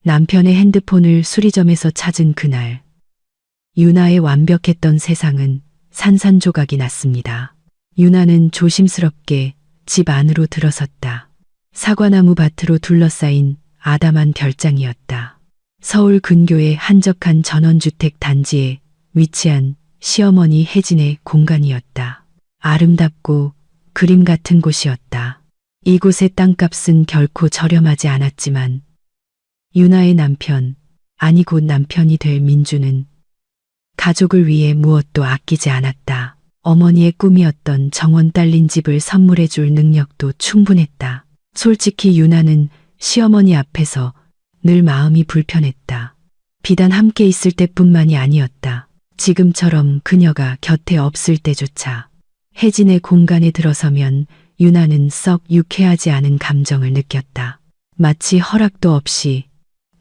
남편의 핸드폰을 수리점에서 찾은 그날, 유나의 완벽했던 세상은 산산조각이 났습니다. 유나는 조심스럽게 집 안으로 들어섰다. 사과나무 밭으로 둘러싸인 아담한 별장이었다. 서울 근교의 한적한 전원주택 단지에 위치한 시어머니 혜진의 공간이었다. 아름답고 그림 같은 곳이었다. 이곳의 땅값은 결코 저렴하지 않았지만 유나의 남편, 아니 곧 남편이 될 민주는 가족을 위해 무엇도 아끼지 않았다. 어머니의 꿈이었던 정원 딸린 집을 선물해 줄 능력도 충분했다. 솔직히 유나는 시어머니 앞에서 늘 마음이 불편했다. 비단 함께 있을 때뿐만이 아니었다. 지금처럼 그녀가 곁에 없을 때조차 혜진의 공간에 들어서면 유나는 썩 유쾌하지 않은 감정을 느꼈다. 마치 허락도 없이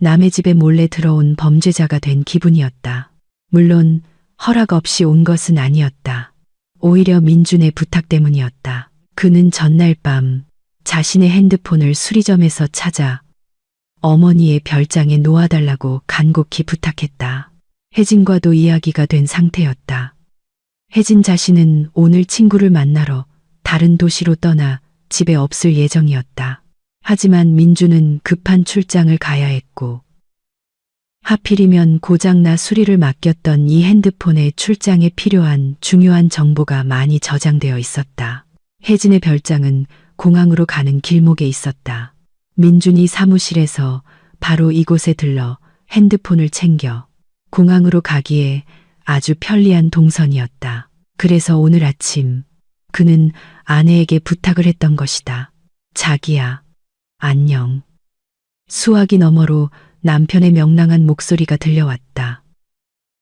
남의 집에 몰래 들어온 범죄자가 된 기분이었다. 물론 허락 없이 온 것은 아니었다. 오히려 민준의 부탁 때문이었다. 그는 전날 밤 자신의 핸드폰을 수리점에서 찾아 어머니의 별장에 놓아달라고 간곡히 부탁했다. 혜진과도 이야기가 된 상태였다. 혜진 자신은 오늘 친구를 만나러 다른 도시로 떠나 집에 없을 예정이었다. 하지만 민주는 급한 출장을 가야 했고 하필이면 고장나 수리를 맡겼던 이 핸드폰에 출장에 필요한 중요한 정보가 많이 저장되어 있었다. 혜진의 별장은 공항으로 가는 길목에 있었다. 민준이 사무실에서 바로 이곳에 들러 핸드폰을 챙겨 공항으로 가기에 아주 편리한 동선이었다. 그래서 오늘 아침 그는 아내에게 부탁을 했던 것이다. 자기야, 안녕. 수화기 너머로 남편의 명랑한 목소리가 들려왔다.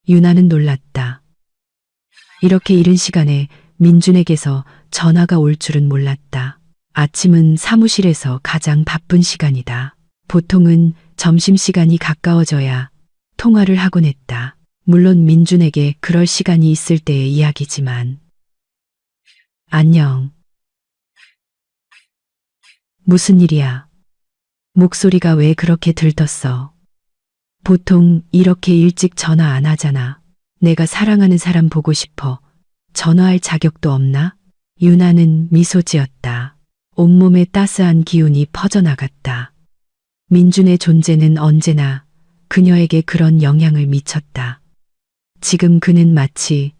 유나는 놀랐다. 이렇게 이른 시간에 민준에게서 전화가 올 줄은 몰랐다. 아침은 사무실에서 가장 바쁜 시간이다. 보통은 점심시간이 가까워져야 통화를 하곤 했다. 물론 민준에게 그럴 시간이 있을 때의 이야기지만. 안녕. 무슨 일이야? 목소리가 왜 그렇게 들떴어? 보통 이렇게 일찍 전화 안 하잖아. 내가 사랑하는 사람 보고 싶어. 전화할 자격도 없나? 유나는 미소 지었다. 온몸에 따스한 기운이 퍼져나갔다. 민준의 존재는 언제나 그녀에게 그런 영향을 미쳤다. 지금 그는 마치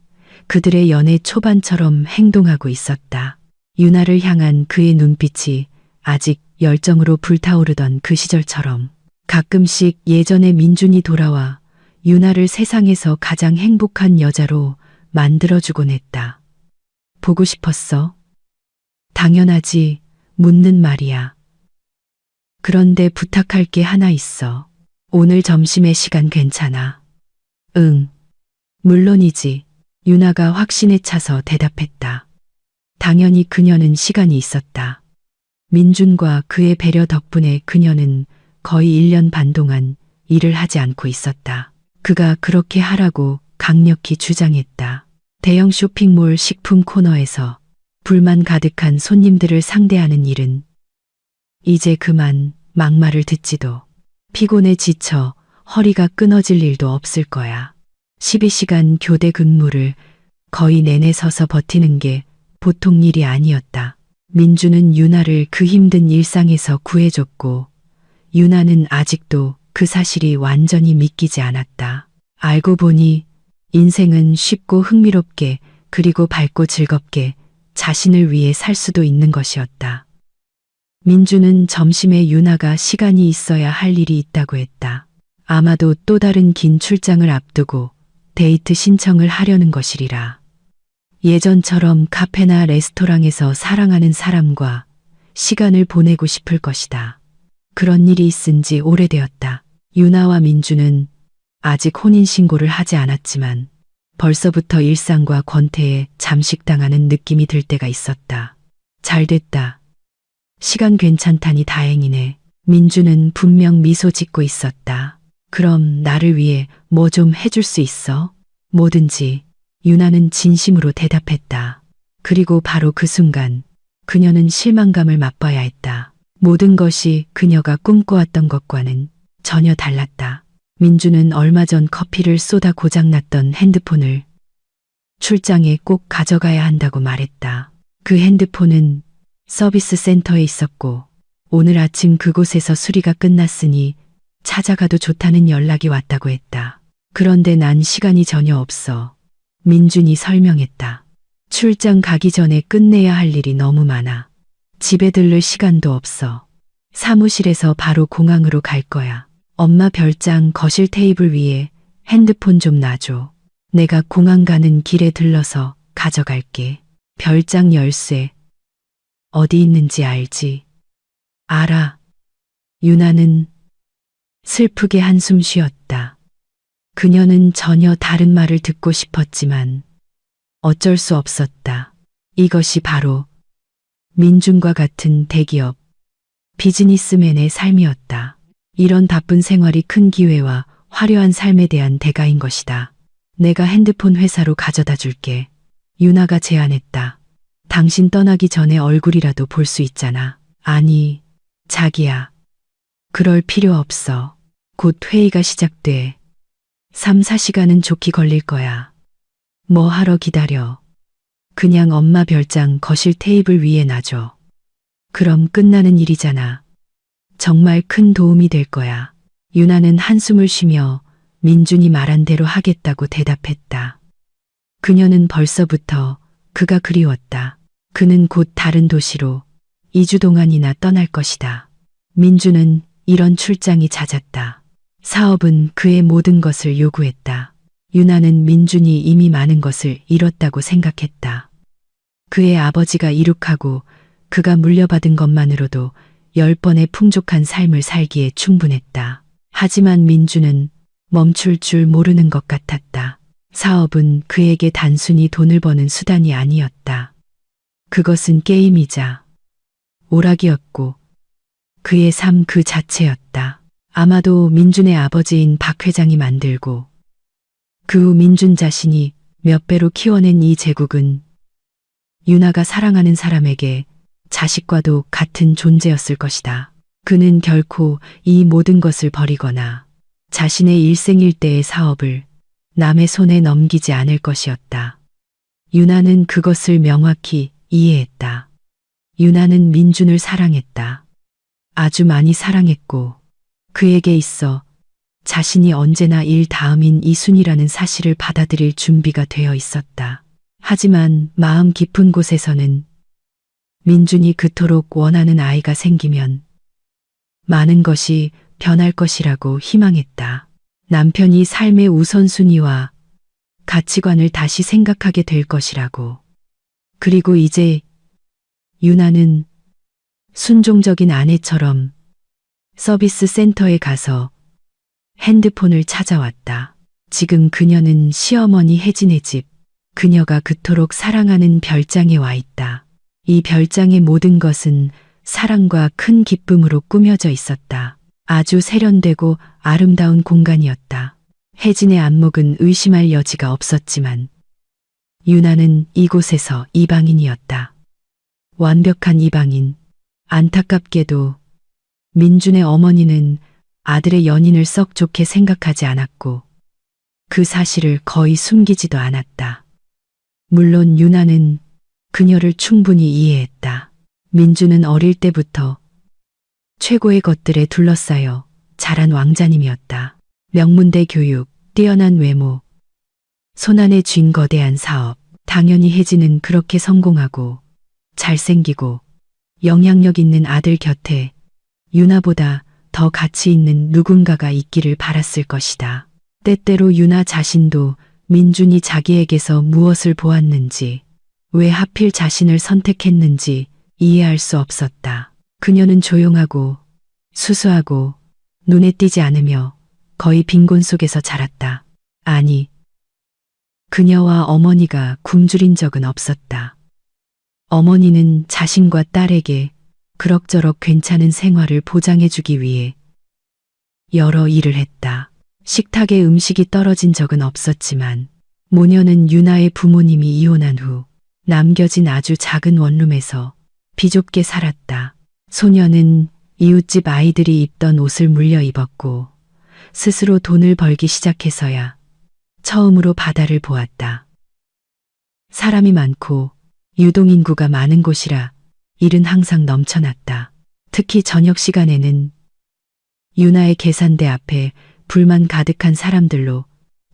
그들의 연애 초반처럼 행동하고 있었다. 유나를 향한 그의 눈빛이 아직 열정으로 불타오르던 그 시절처럼 가끔씩 예전의 민준이 돌아와 유나를 세상에서 가장 행복한 여자로 만들어주곤 했다. 보고 싶었어? 당연하지. 묻는 말이야. 그런데 부탁할 게 하나 있어. 오늘 점심에 시간 괜찮아? 응. 물론이지. 유나가 확신에 차서 대답했다. 당연히 그녀는 시간이 있었다. 민준과 그의 배려 덕분에 그녀는 거의 1년 반 동안 일을 하지 않고 있었다. 그가 그렇게 하라고 강력히 주장했다. 대형 쇼핑몰 식품 코너에서 불만 가득한 손님들을 상대하는 일은 이제 그만 막말을 듣지도 피곤해 지쳐 허리가 끊어질 일도 없을 거야. 12시간 교대 근무를 거의 내내 서서 버티는 게 보통 일이 아니었다. 민주는 유나를 그 힘든 일상에서 구해줬고 유나는 아직도 그 사실이 완전히 믿기지 않았다. 알고 보니 인생은 쉽고 흥미롭게 그리고 밝고 즐겁게 자신을 위해 살 수도 있는 것이었다. 민주는 점심에 유나가 시간이 있어야 할 일이 있다고 했다. 아마도 또 다른 긴 출장을 앞두고 데이트 신청을 하려는 것이리라. 예전처럼 카페나 레스토랑에서 사랑하는 사람과 시간을 보내고 싶을 것이다. 그런 일이 있은 지 오래되었다. 유나와 민주는 아직 혼인신고를 하지 않았지만 벌써부터 일상과 권태에 잠식당하는 느낌이 들 때가 있었다. 잘 됐다. 시간 괜찮다니 다행이네. 민주는 분명 미소 짓고 있었다. 그럼 나를 위해 뭐 좀 해줄 수 있어? 뭐든지. 유나는 진심으로 대답했다. 그리고 바로 그 순간 그녀는 실망감을 맛봐야 했다. 모든 것이 그녀가 꿈꿔왔던 것과는 전혀 달랐다. 민주는 얼마 전 커피를 쏟아 고장났던 핸드폰을 출장에 꼭 가져가야 한다고 말했다. 그 핸드폰은 서비스 센터에 있었고 오늘 아침 그곳에서 수리가 끝났으니 찾아가도 좋다는 연락이 왔다고 했다. 그런데 난 시간이 전혀 없어. 민준이 설명했다. 출장 가기 전에 끝내야 할 일이 너무 많아. 집에 들를 시간도 없어. 사무실에서 바로 공항으로 갈 거야. 엄마 별장 거실 테이블 위에 핸드폰 좀 놔줘. 내가 공항 가는 길에 들러서 가져갈게. 별장 열쇠 어디 있는지 알지? 알아. 유나는 슬프게 한숨 쉬었다. 그녀는 전혀 다른 말을 듣고 싶었지만 어쩔 수 없었다. 이것이 바로 민준과 같은 대기업 비즈니스맨의 삶이었다. 이런 바쁜 생활이 큰 기회와 화려한 삶에 대한 대가인 것이다. 내가 핸드폰 회사로 가져다 줄게. 유나가 제안했다. 당신 떠나기 전에 얼굴이라도 볼 수 있잖아. 아니, 자기야. 그럴 필요 없어. 곧 회의가 시작돼. 3, 4시간은 좋게 걸릴 거야. 뭐 하러 기다려. 그냥 엄마 별장 거실 테이블 위에 놔줘. 그럼 끝나는 일이잖아. 정말 큰 도움이 될 거야. 유나는 한숨을 쉬며 민준이 말한 대로 하겠다고 대답했다. 그녀는 벌써부터 그가 그리웠다. 그는 곧 다른 도시로 2주 동안이나 떠날 것이다. 민준은 이런 출장이 잦았다. 사업은 그의 모든 것을 요구했다. 유나는 민준이 이미 많은 것을 잃었다고 생각했다. 그의 아버지가 이룩하고 그가 물려받은 것만으로도 10번의 풍족한 삶을 살기에 충분했다. 하지만 민준은 멈출 줄 모르는 것 같았다. 사업은 그에게 단순히 돈을 버는 수단이 아니었다. 그것은 게임이자 오락이었고 그의 삶 그 자체였다. 아마도 민준의 아버지인 박 회장이 만들고 그 후 민준 자신이 몇 배로 키워낸 이 제국은 유나가 사랑하는 사람에게 자식과도 같은 존재였을 것이다. 그는 결코 이 모든 것을 버리거나 자신의 일생일대의 사업을 남의 손에 넘기지 않을 것이었다. 유나는 그것을 명확히 이해했다. 유나는 민준을 사랑했다. 아주 많이 사랑했고 그에게 있어 자신이 언제나 일 다음인 이순이라는 사실을 받아들일 준비가 되어 있었다. 하지만 마음 깊은 곳에서는 민준이 그토록 원하는 아이가 생기면 많은 것이 변할 것이라고 희망했다. 남편이 삶의 우선순위와 가치관을 다시 생각하게 될 것이라고. 그리고 이제 유나는 순종적인 아내처럼 서비스 센터에 가서 핸드폰을 찾아왔다. 지금 그녀는 시어머니 혜진의 집, 그녀가 그토록 사랑하는 별장에 와 있다. 이 별장의 모든 것은 사랑과 큰 기쁨으로 꾸며져 있었다. 아주 세련되고 아름다운 공간이었다. 혜진의 안목은 의심할 여지가 없었지만 유나는 이곳에서 이방인이었다. 완벽한 이방인. 안타깝게도 민준의 어머니는 아들의 연인을 썩 좋게 생각하지 않았고 그 사실을 거의 숨기지도 않았다. 물론 유나는 그녀를 충분히 이해했다. 민준은 어릴 때부터 최고의 것들에 둘러싸여 자란 왕자님이었다. 명문대 교육, 뛰어난 외모, 손안에 쥔 거대한 사업. 당연히 혜진은 그렇게 성공하고 잘생기고 영향력 있는 아들 곁에 유나보다 더 가치 있는 누군가가 있기를 바랐을 것이다. 때때로 유나 자신도 민준이 자기에게서 무엇을 보았는지, 왜 하필 자신을 선택했는지 이해할 수 없었다. 그녀는 조용하고 수수하고 눈에 띄지 않으며 거의 빈곤 속에서 자랐다. 아니, 그녀와 어머니가 굶주린 적은 없었다. 어머니는 자신과 딸에게 그럭저럭 괜찮은 생활을 보장해주기 위해 여러 일을 했다. 식탁에 음식이 떨어진 적은 없었지만 모녀는 유나의 부모님이 이혼한 후 남겨진 아주 작은 원룸에서 비좁게 살았다. 소녀는 이웃집 아이들이 입던 옷을 물려 입었고 스스로 돈을 벌기 시작해서야 처음으로 바다를 보았다. 사람이 많고 유동인구가 많은 곳이라 일은 항상 넘쳐났다. 특히 저녁 시간에는 유나의 계산대 앞에 불만 가득한 사람들로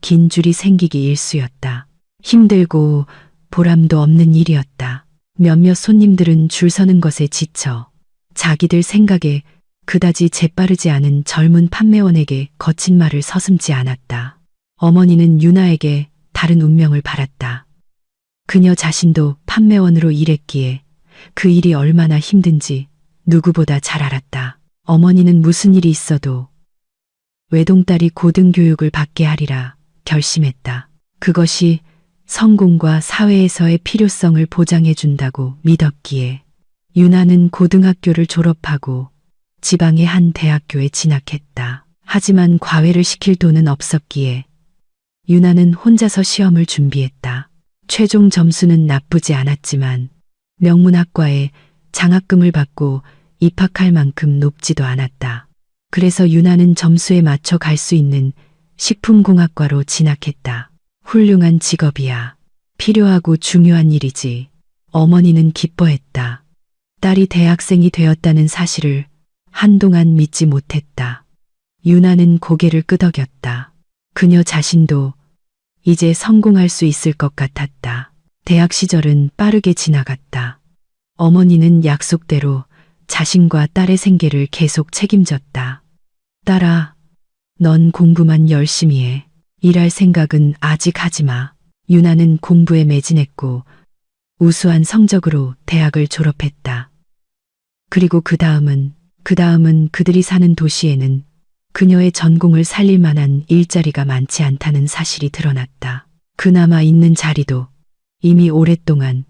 긴 줄이 생기기 일쑤였다. 힘들고 보람도 없는 일이었다. 몇몇 손님들은 줄 서는 것에 지쳐 자기들 생각에 그다지 재빠르지 않은 젊은 판매원에게 거친 말을 서슴지 않았다. 어머니는 유나에게 다른 운명을 바랐다. 그녀 자신도 판매원으로 일했기에 그 일이 얼마나 힘든지 누구보다 잘 알았다. 어머니는 무슨 일이 있어도 외동딸이 고등교육을 받게 하리라 결심했다. 그것이 성공과 사회에서의 필요성을 보장해 준다고 믿었기에 유나는 고등학교를 졸업하고 지방의 한 대학교에 진학했다. 하지만 과외를 시킬 돈은 없었기에 유나는 혼자서 시험을 준비했다. 최종 점수는 나쁘지 않았지만 명문학과에 장학금을 받고 입학할 만큼 높지도 않았다. 그래서 유나는 점수에 맞춰 갈 수 있는 식품공학과로 진학했다. 훌륭한 직업이야. 필요하고 중요한 일이지. 어머니는 기뻐했다. 딸이 대학생이 되었다는 사실을 한동안 믿지 못했다. 유나는 고개를 끄덕였다. 그녀 자신도 이제 성공할 수 있을 것 같았다. 대학 시절은 빠르게 지나갔다. 어머니는 약속대로 자신과 딸의 생계를 계속 책임졌다. 딸아, 넌 공부만 열심히 해. 일할 생각은 아직 하지 마. 유나는 공부에 매진했고 우수한 성적으로 대학을 졸업했다. 그리고 그 다음은 그들이 사는 도시에는 그녀의 전공을 살릴 만한 일자리가 많지 않다는 사실이 드러났다. 그나마 있는 자리도 이미 오랫동안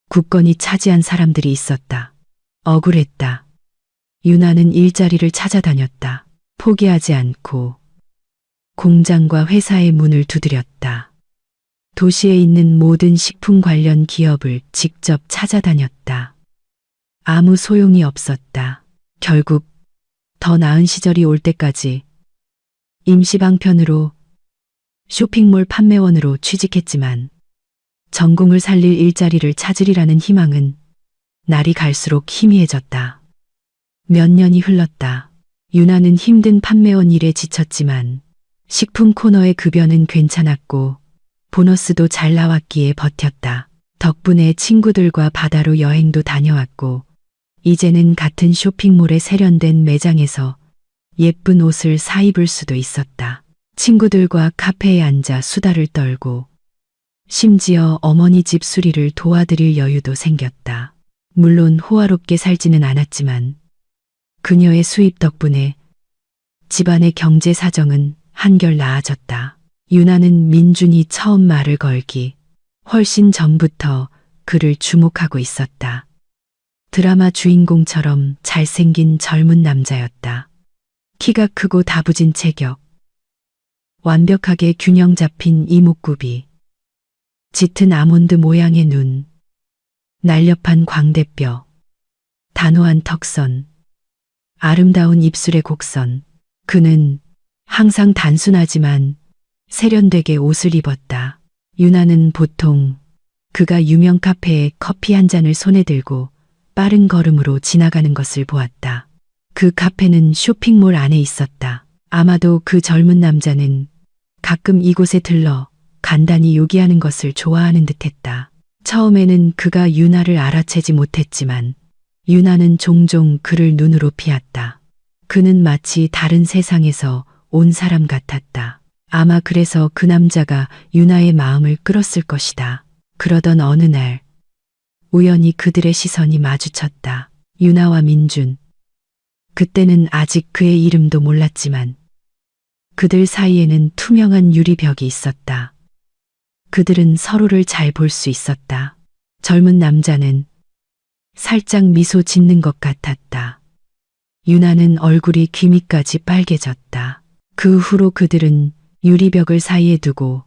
굳건히 차지한 사람들이 있었다. 억울했다. 유나는 일자리를 찾아다녔다. 포기하지 않고 공장과 회사의 문을 두드렸다. 도시에 있는 모든 식품 관련 기업을 직접 찾아다녔다. 아무 소용이 없었다. 결국 더 나은 시절이 올 때까지 임시방편으로 쇼핑몰 판매원으로 취직했지만 전공을 살릴 일자리를 찾으리라는 희망은 날이 갈수록 희미해졌다. 몇 년이 흘렀다. 유나는 힘든 판매원 일에 지쳤지만 식품 코너의 급여는 괜찮았고 보너스도 잘 나왔기에 버텼다. 덕분에 친구들과 바다로 여행도 다녀왔고 이제는 같은 쇼핑몰에 세련된 매장에서 예쁜 옷을 사 입을 수도 있었다. 친구들과 카페에 앉아 수다를 떨고 심지어 어머니 집 수리를 도와드릴 여유도 생겼다. 물론 호화롭게 살지는 않았지만 그녀의 수입 덕분에 집안의 경제 사정은 한결 나아졌다. 유나는 민준이 처음 말을 걸기 훨씬 전부터 그를 주목하고 있었다. 드라마 주인공처럼 잘생긴 젊은 남자였다. 키가 크고 다부진 체격, 완벽하게 균형 잡힌 이목구비, 짙은 아몬드 모양의 눈, 날렵한 광대뼈, 단호한 턱선, 아름다운 입술의 곡선. 그는 항상 단순하지만 세련되게 옷을 입었다. 유나는 보통 그가 유명 카페에 커피 한 잔을 손에 들고 빠른 걸음으로 지나가는 것을 보았다. 그 카페는 쇼핑몰 안에 있었다. 아마도 그 젊은 남자는 가끔 이곳에 들러 간단히 요기하는 것을 좋아하는 듯했다. 처음에는 그가 유나를 알아채지 못했지만 유나는 종종 그를 눈으로 피했다. 그는 마치 다른 세상에서 온 사람 같았다. 아마 그래서 그 남자가 유나의 마음을 끌었을 것이다. 그러던 어느 날 우연히 그들의 시선이 마주쳤다. 유나와 민준. 그때는 아직 그의 이름도 몰랐지만 그들 사이에는 투명한 유리벽이 있었다. 그들은 서로를 잘 볼 수 있었다. 젊은 남자는 살짝 미소 짓는 것 같았다. 유나는 얼굴이 귀밑까지 빨개졌다. 그 후로 그들은 유리벽을 사이에 두고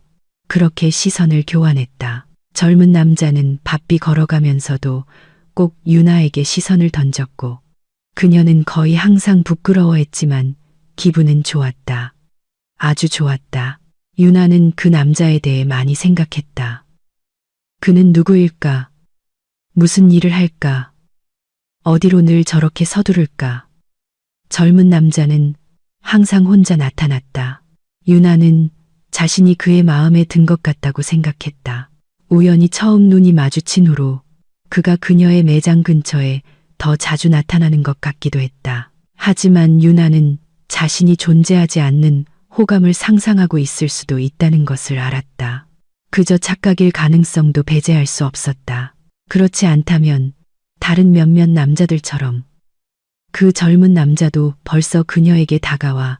그렇게 시선을 교환했다. 젊은 남자는 바삐 걸어가면서도 꼭 유나에게 시선을 던졌고 그녀는 거의 항상 부끄러워했지만 기분은 좋았다. 아주 좋았다. 유나는 그 남자에 대해 많이 생각했다. 그는 누구일까? 무슨 일을 할까? 어디로 늘 저렇게 서두를까? 젊은 남자는 항상 혼자 나타났다. 유나는 자신이 그의 마음에 든 것 같다고 생각했다. 우연히 처음 눈이 마주친 후로 그가 그녀의 매장 근처에 더 자주 나타나는 것 같기도 했다. 하지만 유나는 자신이 존재하지 않는 호감을 상상하고 있을 수도 있다는 것을 알았다. 그저 착각일 가능성도 배제할 수 없었다. 그렇지 않다면 다른 몇몇 남자들처럼 그 젊은 남자도 벌써 그녀에게 다가와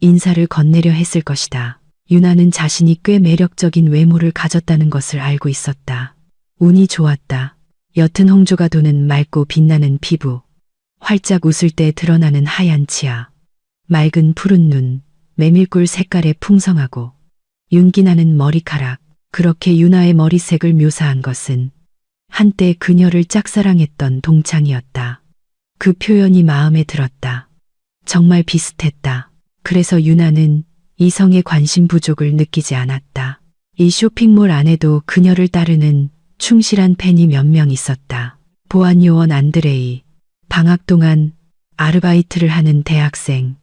인사를 건네려 했을 것이다. 유나는 자신이 꽤 매력적인 외모를 가졌다는 것을 알고 있었다. 운이 좋았다. 옅은 홍조가 도는 맑고 빛나는 피부, 활짝 웃을 때 드러나는 하얀 치아, 맑은 푸른 눈, 메밀꿀 색깔의 풍성하고 윤기나는 머리카락. 그렇게 유나의 머리색을 묘사한 것은 한때 그녀를 짝사랑했던 동창이었다. 그 표현이 마음에 들었다. 정말 비슷했다. 그래서 유나는 이성의 관심 부족을 느끼지 않았다. 이 쇼핑몰 안에도 그녀를 따르는 충실한 팬이 몇 명 있었다. 보안요원 안드레이, 방학 동안 아르바이트를 하는 대학생,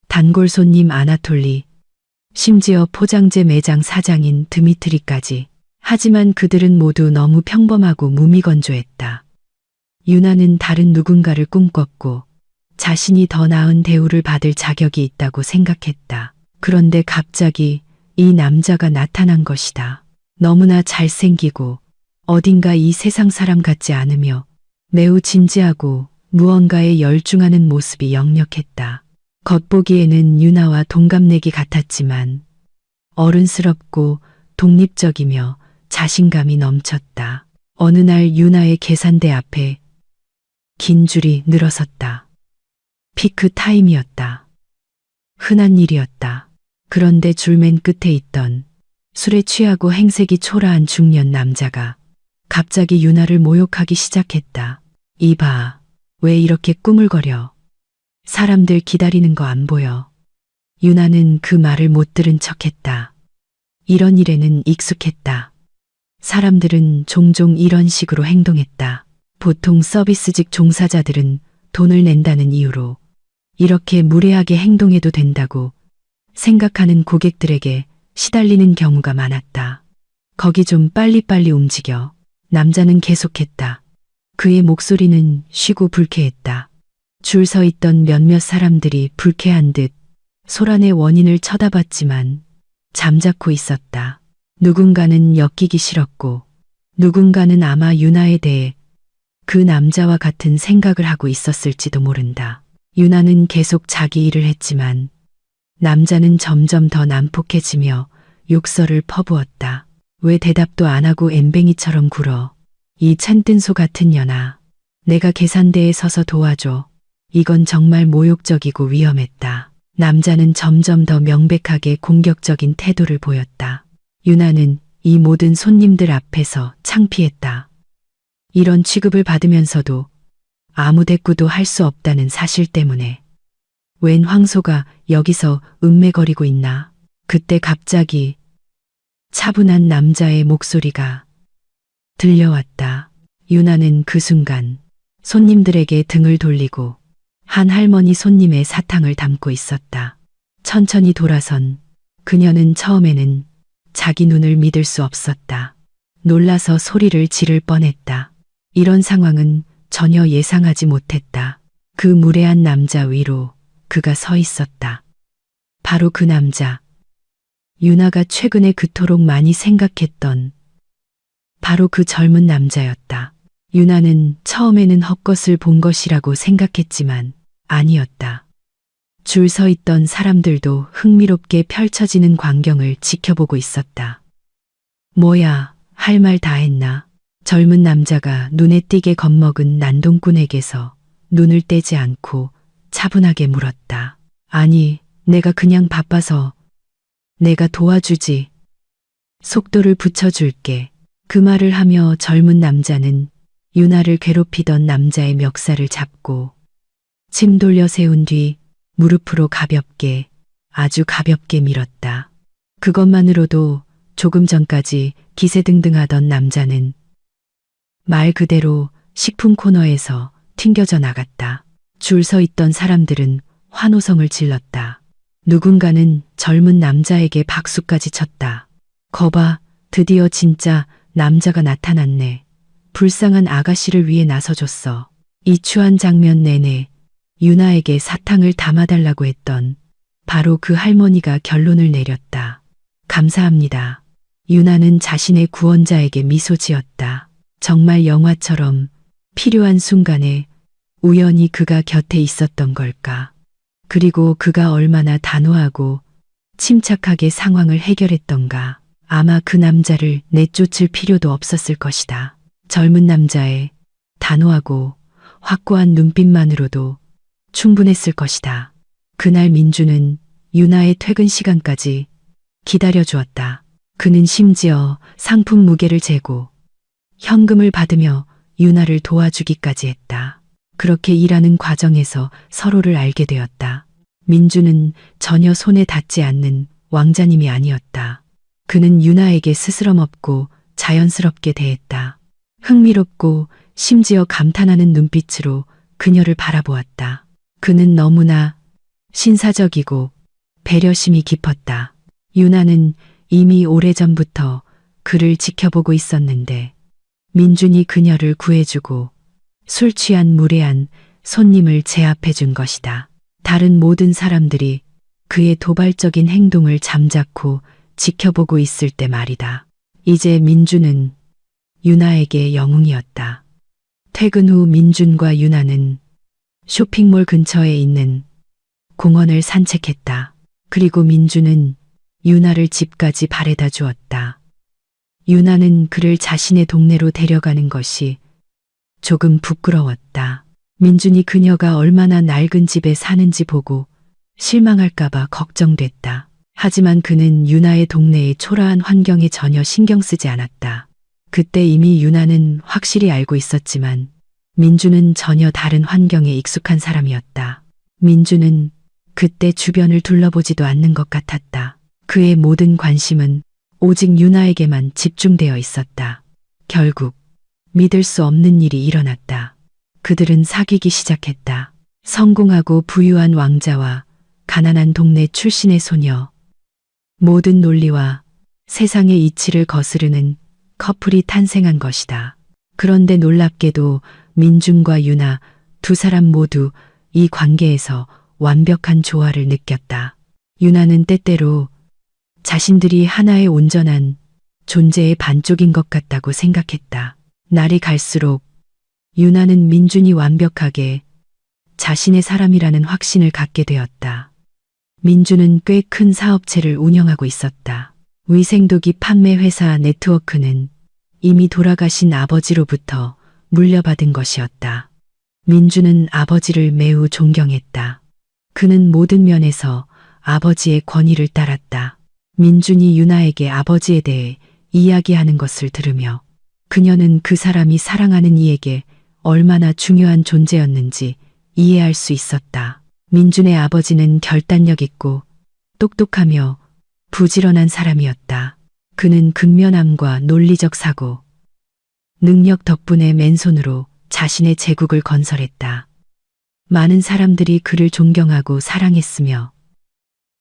단골 손님 아나톨리, 심지어 포장재 매장 사장인 드미트리까지. 하지만 그들은 모두 너무 평범하고 무미건조했다. 유나는 다른 누군가를 꿈꿨고 자신이 더 나은 대우를 받을 자격이 있다고 생각했다. 그런데 갑자기 이 남자가 나타난 것이다. 너무나 잘생기고 어딘가 이 세상 사람 같지 않으며 매우 진지하고 무언가에 열중하는 모습이 역력했다. 겉보기에는 유나와 동갑내기 같았지만 어른스럽고 독립적이며 자신감이 넘쳤다. 어느 날 유나의 계산대 앞에 긴 줄이 늘어섰다. 피크 타임이었다. 흔한 일이었다. 그런데 줄 맨 끝에 있던 술에 취하고 행색이 초라한 중년 남자가 갑자기 유나를 모욕하기 시작했다. 이봐, 왜 이렇게 꾸물거려? 사람들 기다리는 거 안 보여? 유나는 그 말을 못 들은 척했다. 이런 일에는 익숙했다. 사람들은 종종 이런 식으로 행동했다. 보통 서비스직 종사자들은 돈을 낸다는 이유로 이렇게 무례하게 행동해도 된다고 생각하는 고객들에게 시달리는 경우가 많았다. 거기 좀 빨리빨리 움직여. 남자는 계속했다. 그의 목소리는 쉬고 불쾌했다. 줄 서 있던 몇몇 사람들이 불쾌한 듯 소란의 원인을 쳐다봤지만 잠자코 있었다. 누군가는 엮이기 싫었고 누군가는 아마 유나에 대해 그 남자와 같은 생각을 하고 있었을지도 모른다. 유나는 계속 자기 일을 했지만 남자는 점점 더 난폭해지며 욕설을 퍼부었다. 왜 대답도 안 하고 엠뱅이처럼 굴어? 이 찬뜬소 같은 년아. 내가 계산대에 서서 도와줘. 이건 정말 모욕적이고 위험했다. 남자는 점점 더 명백하게 공격적인 태도를 보였다. 유나는 이 모든 손님들 앞에서 창피했다. 이런 취급을 받으면서도 아무 대꾸도 할 수 없다는 사실 때문에. 웬 황소가 여기서 음매거리고 있나? 그때 갑자기 차분한 남자의 목소리가 들려왔다. 유나는 그 순간 손님들에게 등을 돌리고 한 할머니 손님의 사탕을 담고 있었다. 천천히 돌아선 그녀는 처음에는 자기 눈을 믿을 수 없었다. 놀라서 소리를 지를 뻔했다. 이런 상황은 전혀 예상하지 못했다. 그 무례한 남자 위로 그가 서 있었다. 바로 그 남자. 유나가 최근에 그토록 많이 생각했던 바로 그 젊은 남자였다. 유나는 처음에는 헛것을 본 것이라고 생각했지만 아니었다. 줄 서 있던 사람들도 흥미롭게 펼쳐지는 광경을 지켜보고 있었다. 뭐야, 할 말 다 했나? 젊은 남자가 눈에 띄게 겁먹은 난동꾼에게서 눈을 떼지 않고 차분하게 물었다. 아니, 내가 그냥 바빠서. 내가 도와주지. 속도를 붙여줄게. 그 말을 하며 젊은 남자는 유나를 괴롭히던 남자의 멱살을 잡고 침 돌려 세운 뒤 무릎으로 가볍게 아주 가볍게 밀었다. 그것만으로도 조금 전까지 기세등등하던 남자는 말 그대로 식품 코너에서 튕겨져 나갔다. 줄 서 있던 사람들은 환호성을 질렀다. 누군가는 젊은 남자에게 박수까지 쳤다. 거봐, 드디어 진짜 남자가 나타났네. 불쌍한 아가씨를 위해 나서줬어. 이 추한 장면 내내 유나에게 사탕을 담아달라고 했던 바로 그 할머니가 결론을 내렸다. 감사합니다. 유나는 자신의 구원자에게 미소 지었다. 정말 영화처럼 필요한 순간에 우연히 그가 곁에 있었던 걸까? 그리고 그가 얼마나 단호하고 침착하게 상황을 해결했던가? 아마 그 남자를 내쫓을 필요도 없었을 것이다. 젊은 남자의 단호하고 확고한 눈빛만으로도 충분했을 것이다. 그날 민주는 유나의 퇴근 시간까지 기다려 주었다. 그는 심지어 상품 무게를 재고 현금을 받으며 유나를 도와주기까지 했다. 그렇게 일하는 과정에서 서로를 알게 되었다. 민주는 전혀 손에 닿지 않는 왕자님이 아니었다. 그는 유나에게 스스럼 없고 자연스럽게 대했다. 흥미롭고 심지어 감탄하는 눈빛으로 그녀를 바라보았다. 그는 너무나 신사적이고 배려심이 깊었다. 유나는 이미 오래전부터 그를 지켜보고 있었는데 민준이 그녀를 구해주고 술 취한 무례한 손님을 제압해 준 것이다. 다른 모든 사람들이 그의 도발적인 행동을 잠자코 지켜보고 있을 때 말이다. 이제 민준은 유나에게 영웅이었다. 퇴근 후 민준과 유나는 쇼핑몰 근처에 있는 공원을 산책했다. 그리고 민준은 유나를 집까지 바래다 주었다. 유나는 그를 자신의 동네로 데려가는 것이 조금 부끄러웠다. 민준이 그녀가 얼마나 낡은 집에 사는지 보고 실망할까봐 걱정됐다. 하지만 그는 유나의 동네의 초라한 환경에 전혀 신경 쓰지 않았다. 그때 이미 유나는 확실히 알고 있었지만 민주는 전혀 다른 환경에 익숙한 사람이었다. 민주는 그때 주변을 둘러보지도 않는 것 같았다. 그의 모든 관심은 오직 유나에게만 집중되어 있었다. 결국 믿을 수 없는 일이 일어났다. 그들은 사귀기 시작했다. 성공하고 부유한 왕자와 가난한 동네 출신의 소녀. 모든 논리와 세상의 이치를 거스르는 커플이 탄생한 것이다. 그런데 놀랍게도 민준과 유나 두 사람 모두 이 관계에서 완벽한 조화를 느꼈다. 유나는 때때로 자신들이 하나의 온전한 존재의 반쪽인 것 같다고 생각했다. 날이 갈수록 유나는 민준이 완벽하게 자신의 사람이라는 확신을 갖게 되었다. 민준은 꽤 큰 사업체를 운영하고 있었다. 위생도기 판매 회사 네트워크는 이미 돌아가신 아버지로부터 물려받은 것이었다. 민준은 아버지를 매우 존경했다. 그는 모든 면에서 아버지의 권위를 따랐다. 민준이 유나에게 아버지에 대해 이야기하는 것을 들으며 그녀는 그 사람이 사랑하는 이에게 얼마나 중요한 존재였는지 이해할 수 있었다. 민준의 아버지는 결단력 있고 똑똑하며 부지런한 사람이었다. 그는 근면함과 논리적 사고, 능력 덕분에 맨손으로 자신의 제국을 건설했다. 많은 사람들이 그를 존경하고 사랑했으며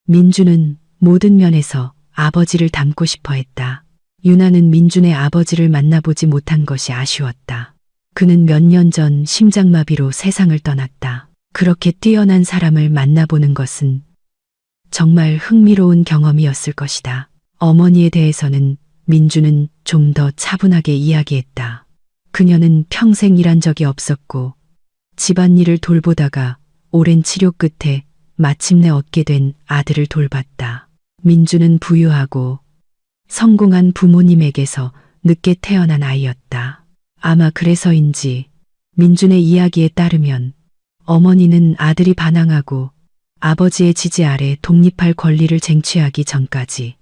민준은 모든 면에서 아버지를 닮고 싶어 했다. 유나는 민준의 아버지를 만나보지 못한 것이 아쉬웠다. 그는 몇 년 전 심장마비로 세상을 떠났다. 그렇게 뛰어난 사람을 만나보는 것은 정말 흥미로운 경험이었을 것이다. 어머니에 대해서는 민주는 좀 더 차분하게 이야기했다. 그녀는 평생 일한 적이 없었고 집안일을 돌보다가 오랜 치료 끝에 마침내 얻게 된 아들을 돌봤다. 민주는 부유하고 성공한 부모님에게서 늦게 태어난 아이였다. 아마 그래서인지 민준의 이야기에 따르면 어머니는 아들이 반항하고 아버지의 지지 아래 독립할 권리를 쟁취하기 전까지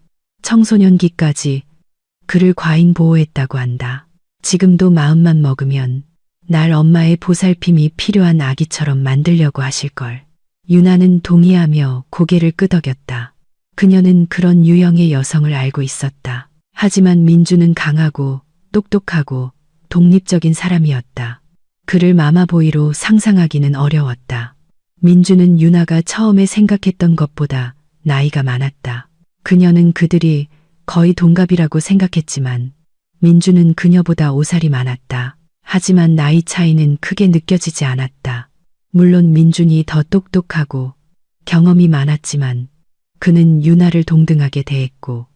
청소년기까지 그를 과잉 보호했다고 한다. 지금도 마음만 먹으면 날 엄마의 보살핌이 필요한 아기처럼 만들려고 하실걸. 유나는 동의하며 고개를 끄덕였다. 그녀는 그런 유형의 여성을 알고 있었다. 하지만 민주는 강하고 똑똑하고 독립적인 사람이었다. 그를 마마보이로 상상하기는 어려웠다. 민주는 유나가 처음에 생각했던 것보다 나이가 많았다. 그녀는 그들이 거의 동갑이라고 생각했지만 민주는 그녀보다 5살이 많았다. 하지만 나이 차이는 크게 느껴지지 않았다. 물론 민준이 더 똑똑하고 경험이 많았지만 그는 유나를 동등하게 대했고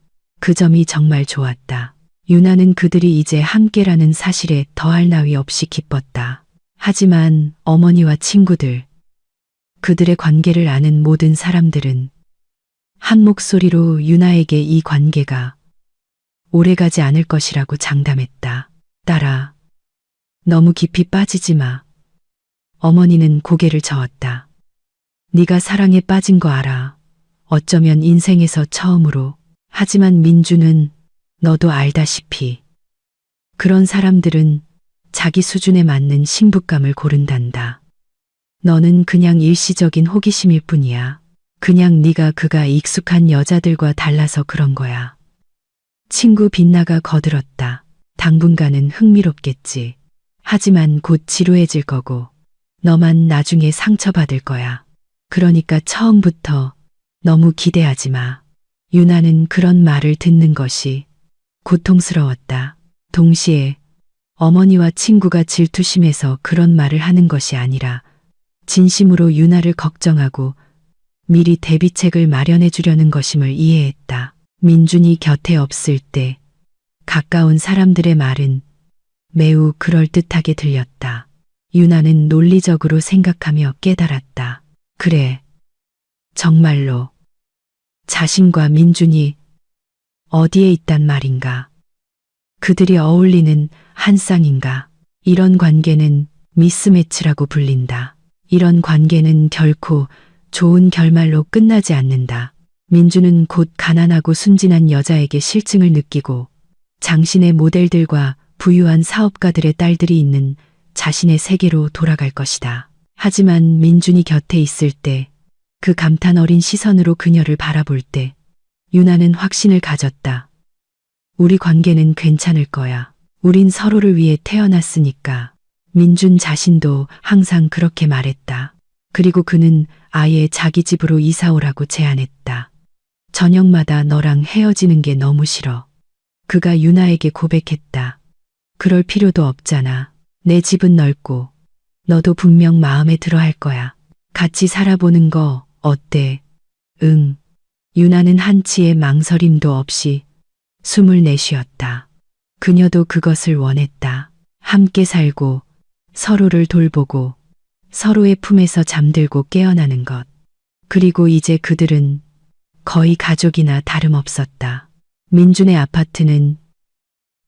그 점이 정말 좋았다. 유나는 그들이 이제 함께라는 사실에 더할 나위 없이 기뻤다. 하지만 어머니와 친구들, 그들의 관계를 아는 모든 사람들은 한 목소리로 유나에게 이 관계가 오래가지 않을 것이라고 장담했다. 딸아, 너무 깊이 빠지지 마. 어머니는 고개를 저었다. 네가 사랑에 빠진 거 알아. 어쩌면 인생에서 처음으로. 하지만 민주는 너도 알다시피 그런 사람들은 자기 수준에 맞는 신부감을 고른단다. 너는 그냥 일시적인 호기심일 뿐이야. 그냥 네가 그가 익숙한 여자들과 달라서 그런 거야. 친구 빛나가 거들었다. 당분간은 흥미롭겠지. 하지만 곧 지루해질 거고 너만 나중에 상처받을 거야. 그러니까 처음부터 너무 기대하지 마. 유나는 그런 말을 듣는 것이 고통스러웠다. 동시에 어머니와 친구가 질투심에서 그런 말을 하는 것이 아니라 진심으로 유나를 걱정하고 미리 대비책을 마련해 주려는 것임을 이해했다. 민준이 곁에 없을 때 가까운 사람들의 말은 매우 그럴듯하게 들렸다. 유나는 논리적으로 생각하며 깨달았다. 그래, 정말로 자신과 민준이 어디에 있단 말인가? 그들이 어울리는 한 쌍인가? 이런 관계는 미스매치라고 불린다. 이런 관계는 결코 좋은 결말로 끝나지 않는다. 민주는 곧 가난하고 순진한 여자에게 실증을 느끼고 장신의 모델들과 부유한 사업가들의 딸들이 있는 자신의 세계로 돌아갈 것이다. 하지만 민준이 곁에 있을 때, 그 감탄 어린 시선으로 그녀를 바라볼 때 유나는 확신을 가졌다. 우리 관계는 괜찮을 거야. 우린 서로를 위해 태어났으니까. 민준 자신도 항상 그렇게 말했다. 그리고 그는 아예 자기 집으로 이사 오라고 제안했다. 저녁마다 너랑 헤어지는 게 너무 싫어. 그가 유나에게 고백했다. 그럴 필요도 없잖아. 내 집은 넓고 너도 분명 마음에 들어 할 거야. 같이 살아보는 거 어때? 응. 유나는 한치의 망설임도 없이 숨을 내쉬었다. 그녀도 그것을 원했다. 함께 살고 서로를 돌보고 서로의 품에서 잠들고 깨어나는 것. 그리고 이제 그들은 거의 가족이나 다름없었다. 민준의 아파트는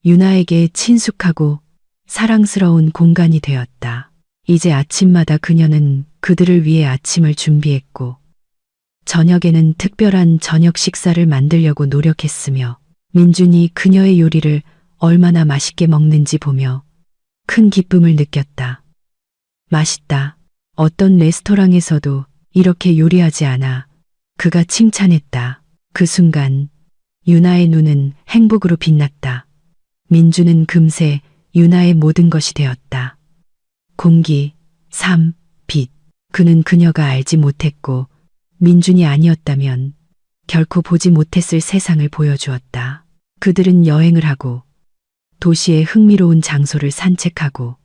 유나에게 친숙하고 사랑스러운 공간이 되었다. 이제 아침마다 그녀는 그들을 위해 아침을 준비했고 저녁에는 특별한 저녁 식사를 만들려고 노력했으며 민준이 그녀의 요리를 얼마나 맛있게 먹는지 보며 큰 기쁨을 느꼈다. 맛있다. 어떤 레스토랑에서도 이렇게 요리하지 않아. 그가 칭찬했다. 그 순간 유나의 눈은 행복으로 빛났다. 민주는 금세 유나의 모든 것이 되었다. 공기, 삶, 빛. 그는 그녀가 알지 못했고 민준이 아니었다면 결코 보지 못했을 세상을 보여주었다. 그들은 여행을 하고 도시의 흥미로운 장소를 산책하고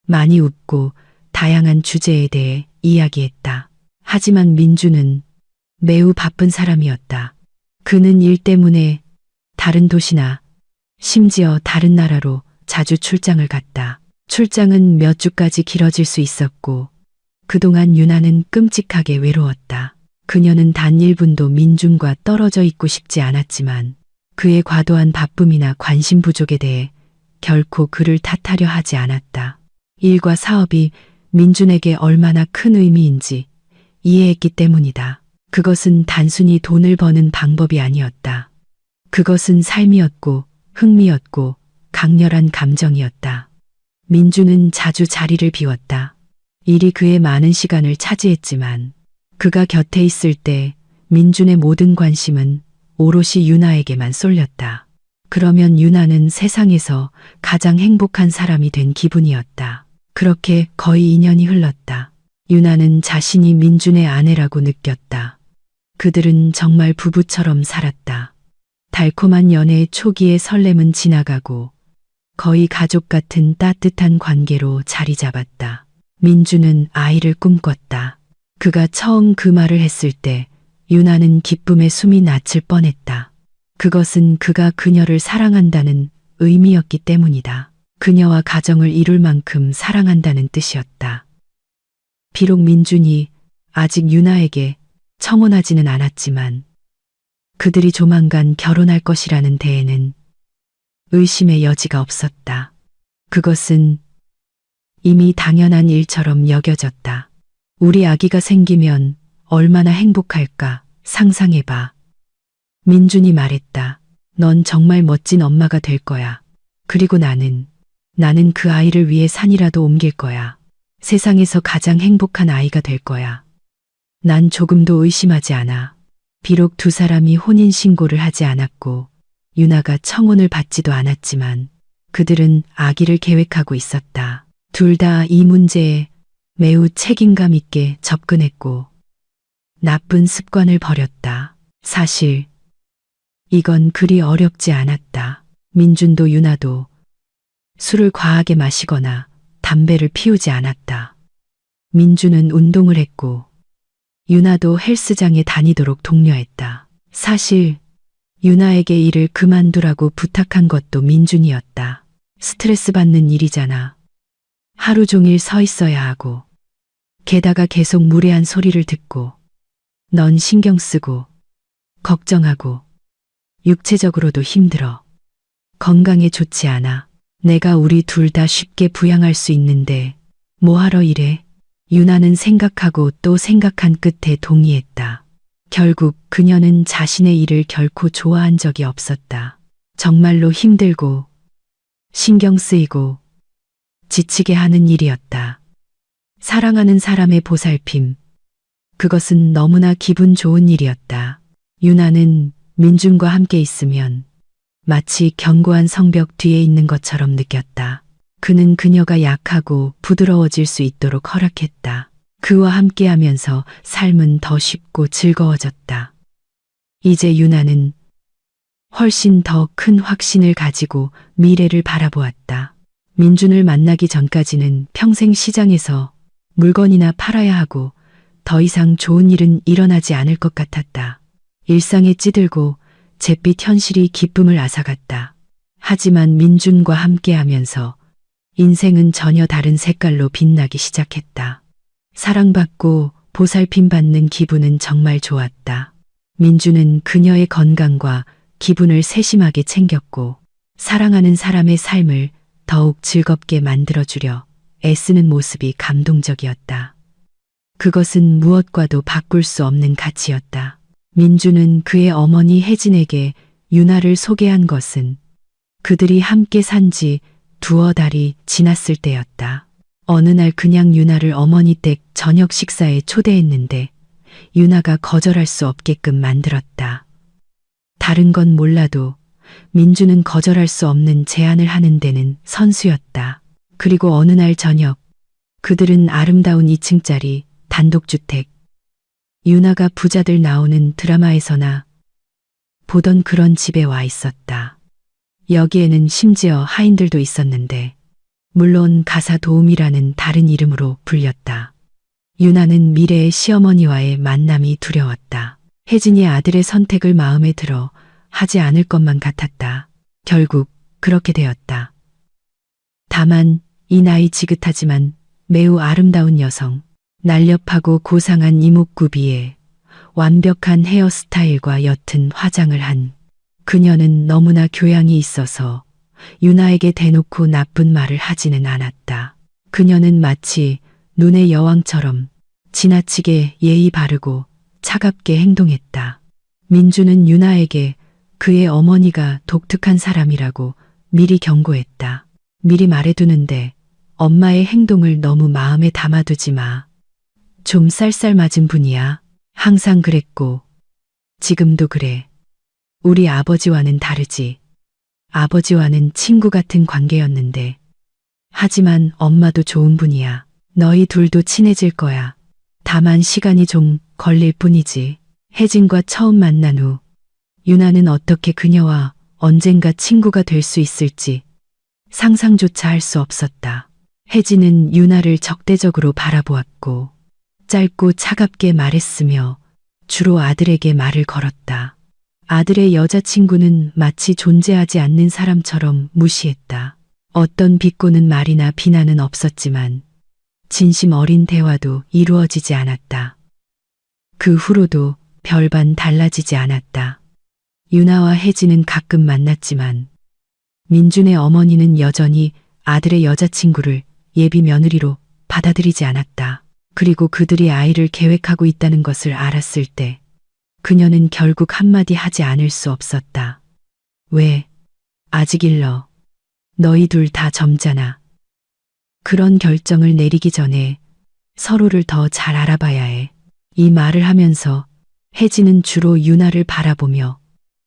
많이 웃고 다양한 주제에 대해 이야기했다. 하지만 민주는 매우 바쁜 사람이었다. 그는 일 때문에 다른 도시나 심지어 다른 나라로 자주 출장을 갔다. 출장은 몇 주까지 길어질 수 있었고 그동안 유나는 끔찍하게 외로웠다. 그녀는 단 1분도 민준과 떨어져 있고 싶지 않았지만 그의 과도한 바쁨이나 관심 부족에 대해 결코 그를 탓하려 하지 않았다. 일과 사업이 민준에게 얼마나 큰 의미인지 이해했기 때문이다. 그것은 단순히 돈을 버는 방법이 아니었다. 그것은 삶이었고 흥미였고 강렬한 감정이었다. 민주는 자주 자리를 비웠다. 일이 그의 많은 시간을 차지했지만 그가 곁에 있을 때 민준의 모든 관심은 오롯이 유나에게만 쏠렸다. 그러면 유나는 세상에서 가장 행복한 사람이 된 기분이었다. 그렇게 거의 2년이 흘렀다. 유나는 자신이 민준의 아내라고 느꼈다. 그들은 정말 부부처럼 살았다. 달콤한 연애의 초기의 설렘은 지나가고 거의 가족 같은 따뜻한 관계로 자리 잡았다. 민준은 아이를 꿈꿨다. 그가 처음 그 말을 했을 때 유나는 기쁨에 숨이 멎을 뻔했다. 그것은 그가 그녀를 사랑한다는 의미였기 때문이다. 그녀와 가정을 이룰 만큼 사랑한다는 뜻이었다. 비록 민준이 아직 유나에게 청혼하지는 않았지만 그들이 조만간 결혼할 것이라는 데에는 의심의 여지가 없었다. 그것은 이미 당연한 일처럼 여겨졌다. 우리 아기가 생기면 얼마나 행복할까 상상해봐. 민준이 말했다. 넌 정말 멋진 엄마가 될 거야. 그리고 나는 그 아이를 위해 산이라도 옮길 거야. 세상에서 가장 행복한 아이가 될 거야. 난 조금도 의심하지 않아. 비록 두 사람이 혼인신고를 하지 않았고 유나가 청혼을 받지도 않았지만 그들은 아기를 계획하고 있었다. 둘 다 이 문제에 매우 책임감 있게 접근했고 나쁜 습관을 버렸다. 사실 이건 그리 어렵지 않았다. 민준도 유나도 술을 과하게 마시거나 담배를 피우지 않았다. 민준은 운동을 했고 유나도 헬스장에 다니도록 독려했다. 사실 유나에게 일을 그만두라고 부탁한 것도 민준이었다. 스트레스 받는 일이잖아. 하루 종일 서 있어야 하고 게다가 계속 무례한 소리를 듣고 넌 신경 쓰고 걱정하고 육체적으로도 힘들어. 건강에 좋지 않아. 내가 우리 둘 다 쉽게 부양할 수 있는데 뭐하러 이래? 유나는 생각하고 또 생각한 끝에 동의했다. 결국 그녀는 자신의 일을 결코 좋아한 적이 없었다. 정말로 힘들고 신경 쓰이고 지치게 하는 일이었다. 사랑하는 사람의 보살핌. 그것은 너무나 기분 좋은 일이었다. 유나는 민준과 함께 있으면 마치 견고한 성벽 뒤에 있는 것처럼 느꼈다. 그는 그녀가 약하고 부드러워질 수 있도록 허락했다. 그와 함께하면서 삶은 더 쉽고 즐거워졌다. 이제 유나는 훨씬 더 큰 확신을 가지고 미래를 바라보았다. 민준을 만나기 전까지는 평생 시장에서 물건이나 팔아야 하고 더 이상 좋은 일은 일어나지 않을 것 같았다. 일상에 찌들고 잿빛 현실이 기쁨을 앗아갔다. 하지만 민준과 함께하면서 인생은 전혀 다른 색깔로 빛나기 시작했다. 사랑받고 보살핌받는 기분은 정말 좋았다. 민준은 그녀의 건강과 기분을 세심하게 챙겼고 사랑하는 사람의 삶을 더욱 즐겁게 만들어주려 애쓰는 모습이 감동적이었다. 그것은 무엇과도 바꿀 수 없는 가치였다. 민준은 그의 어머니 혜진에게 유나를 소개한 것은 그들이 함께 산 지 두어 달이 지났을 때였다. 어느 날 그냥 유나를 어머니 댁 저녁 식사에 초대했는데 유나가 거절할 수 없게끔 만들었다. 다른 건 몰라도 민준은 거절할 수 없는 제안을 하는 데는 선수였다. 그리고 어느 날 저녁 그들은 아름다운 2층짜리 단독주택, 유나가 부자들 나오는 드라마에서나 보던 그런 집에 와 있었다. 여기에는 심지어 하인들도 있었는데 물론 가사 도우미라는 다른 이름으로 불렸다. 유나는 미래의 시어머니와의 만남이 두려웠다. 혜진이 아들의 선택을 마음에 들어 하지 않을 것만 같았다. 결국 그렇게 되었다. 다만 이 나이 지긋하지만 매우 아름다운 여성, 날렵하고 고상한 이목구비에 완벽한 헤어스타일과 옅은 화장을 한 그녀는 너무나 교양이 있어서 유나에게 대놓고 나쁜 말을 하지는 않았다. 그녀는 마치 눈의 여왕처럼 지나치게 예의 바르고 차갑게 행동했다. 민주는 유나에게 그의 어머니가 독특한 사람이라고 미리 경고했다. 미리 말해두는데 엄마의 행동을 너무 마음에 담아두지 마. 좀 쌀쌀맞은 분이야. 항상 그랬고, 지금도 그래. 우리 아버지와는 다르지. 아버지와는 친구 같은 관계였는데. 하지만 엄마도 좋은 분이야. 너희 둘도 친해질 거야. 다만 시간이 좀 걸릴 뿐이지. 혜진과 처음 만난 후 유나는 어떻게 그녀와 언젠가 친구가 될 수 있을지 상상조차 할 수 없었다. 혜진은 유나를 적대적으로 바라보았고 짧고 차갑게 말했으며 주로 아들에게 말을 걸었다. 아들의 여자친구는 마치 존재하지 않는 사람처럼 무시했다. 어떤 비꼬는 말이나 비난은 없었지만 진심 어린 대화도 이루어지지 않았다. 그 후로도 별반 달라지지 않았다. 유나와 혜진은 가끔 만났지만 민준의 어머니는 여전히 아들의 여자친구를 예비 며느리로 받아들이지 않았다. 그리고 그들이 아이를 계획하고 있다는 것을 알았을 때 그녀는 결국 한마디 하지 않을 수 없었다. 왜? 아직 일러. 너희 둘 다 젊잖아. 그런 결정을 내리기 전에 서로를 더 잘 알아봐야 해. 이 말을 하면서 혜진은 주로 유나를 바라보며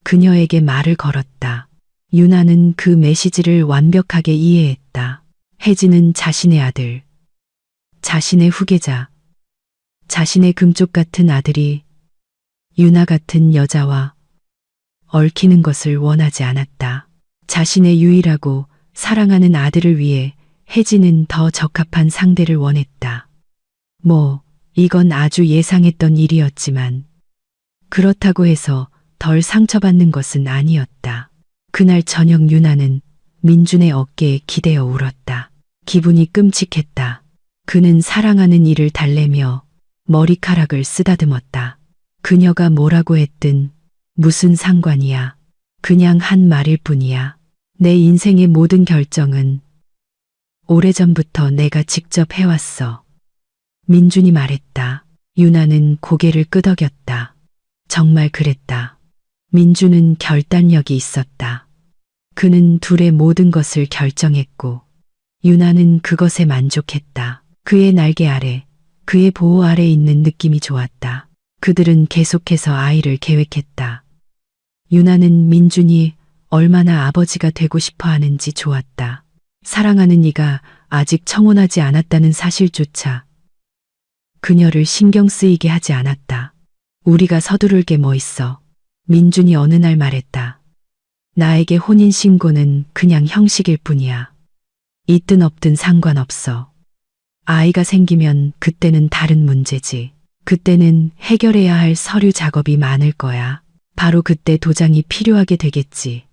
그녀에게 말을 걸었다. 유나는 그 메시지를 완벽하게 이해했다. 혜진은 자신의 아들, 자신의 후계자, 자신의 금쪽 같은 아들이 유나 같은 여자와 얽히는 것을 원하지 않았다. 자신의 유일하고 사랑하는 아들을 위해 혜진은 더 적합한 상대를 원했다. 이건 아주 예상했던 일이었지만 그렇다고 해서 덜 상처받는 것은 아니었다. 그날 저녁 유나는 민준의 어깨에 기대어 울었다. 기분이 끔찍했다. 그는 사랑하는 이를 달래며 머리카락을 쓰다듬었다. 그녀가 뭐라고 했든 무슨 상관이야. 그냥 한 말일 뿐이야. 내 인생의 모든 결정은 오래전부터 내가 직접 해왔어. 민준이 말했다. 유나는 고개를 끄덕였다. 정말 그랬다. 민준은 결단력이 있었다. 그는 둘의 모든 것을 결정했고 유나는 그것에 만족했다. 그의 날개 아래, 그의 보호 아래 있는 느낌이 좋았다. 그들은 계속해서 아이를 계획했다. 유나는 민준이 얼마나 아버지가 되고 싶어 하는지 좋았다. 사랑하는 이가 아직 청혼하지 않았다는 사실조차 그녀를 신경 쓰이게 하지 않았다. 우리가 서두를 게 뭐 있어. 민준이 어느 날 말했다. 나에게 혼인신고는 그냥 형식일 뿐이야. 있든 없든 상관없어. 아이가 생기면 그때는 다른 문제지. 그때는 해결해야 할 서류 작업이 많을 거야. 바로 그때 도장이 필요하게 되겠지.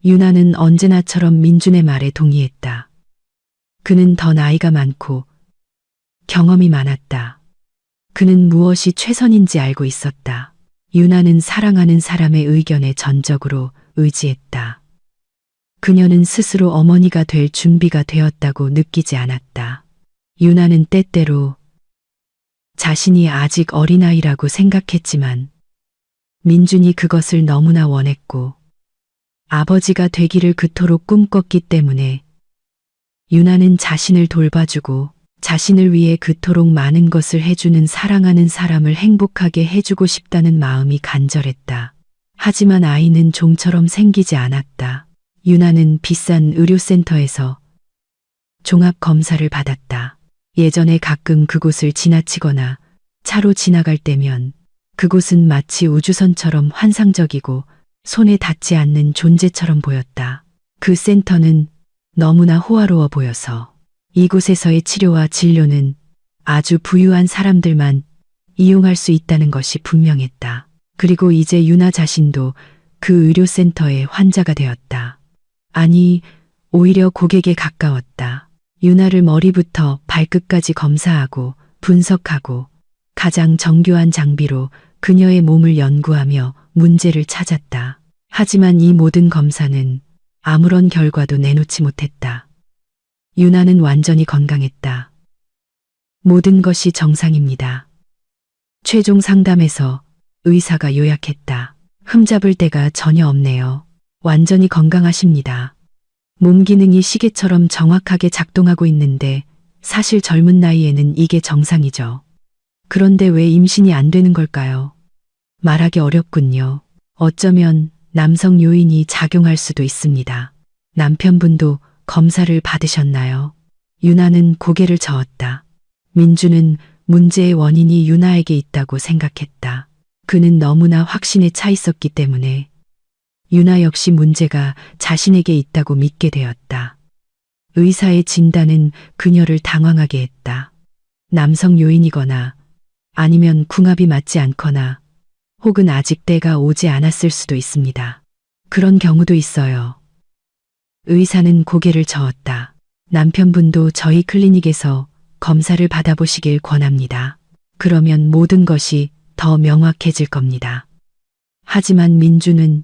유나는 언제나처럼 민준의 말에 동의했다. 그는 더 나이가 많고 경험이 많았다. 그는 무엇이 최선인지 알고 있었다. 유나는 사랑하는 사람의 의견에 전적으로 의지했다. 그녀는 스스로 어머니가 될 준비가 되었다고 느끼지 않았다. 유나는 때때로 자신이 아직 어린아이라고 생각했지만 민준이 그것을 너무나 원했고 아버지가 되기를 그토록 꿈꿨기 때문에 유나는 자신을 돌봐주고 자신을 위해 그토록 많은 것을 해주는 사랑하는 사람을 행복하게 해주고 싶다는 마음이 간절했다. 하지만 아이는 좀처럼 생기지 않았다. 유나는 비싼 의료센터에서 종합 검사를 받았다. 예전에 가끔 그곳을 지나치거나 차로 지나갈 때면 그곳은 마치 우주선처럼 환상적이고 손에 닿지 않는 존재처럼 보였다. 그 센터는 너무나 호화로워 보여서 이곳에서의 치료와 진료는 아주 부유한 사람들만 이용할 수 있다는 것이 분명했다. 그리고 이제 유나 자신도 그 의료센터의 환자가 되었다. 아니, 오히려 고객에 가까웠다. 유나를 머리부터 발끝까지 검사하고 분석하고 가장 정교한 장비로 그녀의 몸을 연구하며 문제를 찾았다. 하지만 이 모든 검사는 아무런 결과도 내놓지 못했다. 유나는 완전히 건강했다. 모든 것이 정상입니다. 최종 상담에서 의사가 요약했다. 흠잡을 데가 전혀 없네요. 완전히 건강하십니다. 몸 기능이 시계처럼 정확하게 작동하고 있는데 사실 젊은 나이에는 이게 정상이죠. 그런데 왜 임신이 안 되는 걸까요? 말하기 어렵군요. 어쩌면 남성 요인이 작용할 수도 있습니다. 남편분도 검사를 받으셨나요? 유나는 고개를 저었다. 민주는 문제의 원인이 유나에게 있다고 생각했다. 그는 너무나 확신에 차 있었기 때문에 유나 역시 문제가 자신에게 있다고 믿게 되었다. 의사의 진단은 그녀를 당황하게 했다. 남성 요인이거나 아니면 궁합이 맞지 않거나 혹은 아직 때가 오지 않았을 수도 있습니다. 그런 경우도 있어요. 의사는 고개를 저었다. 남편분도 저희 클리닉에서 검사를 받아보시길 권합니다. 그러면 모든 것이 더 명확해질 겁니다. 하지만 민주는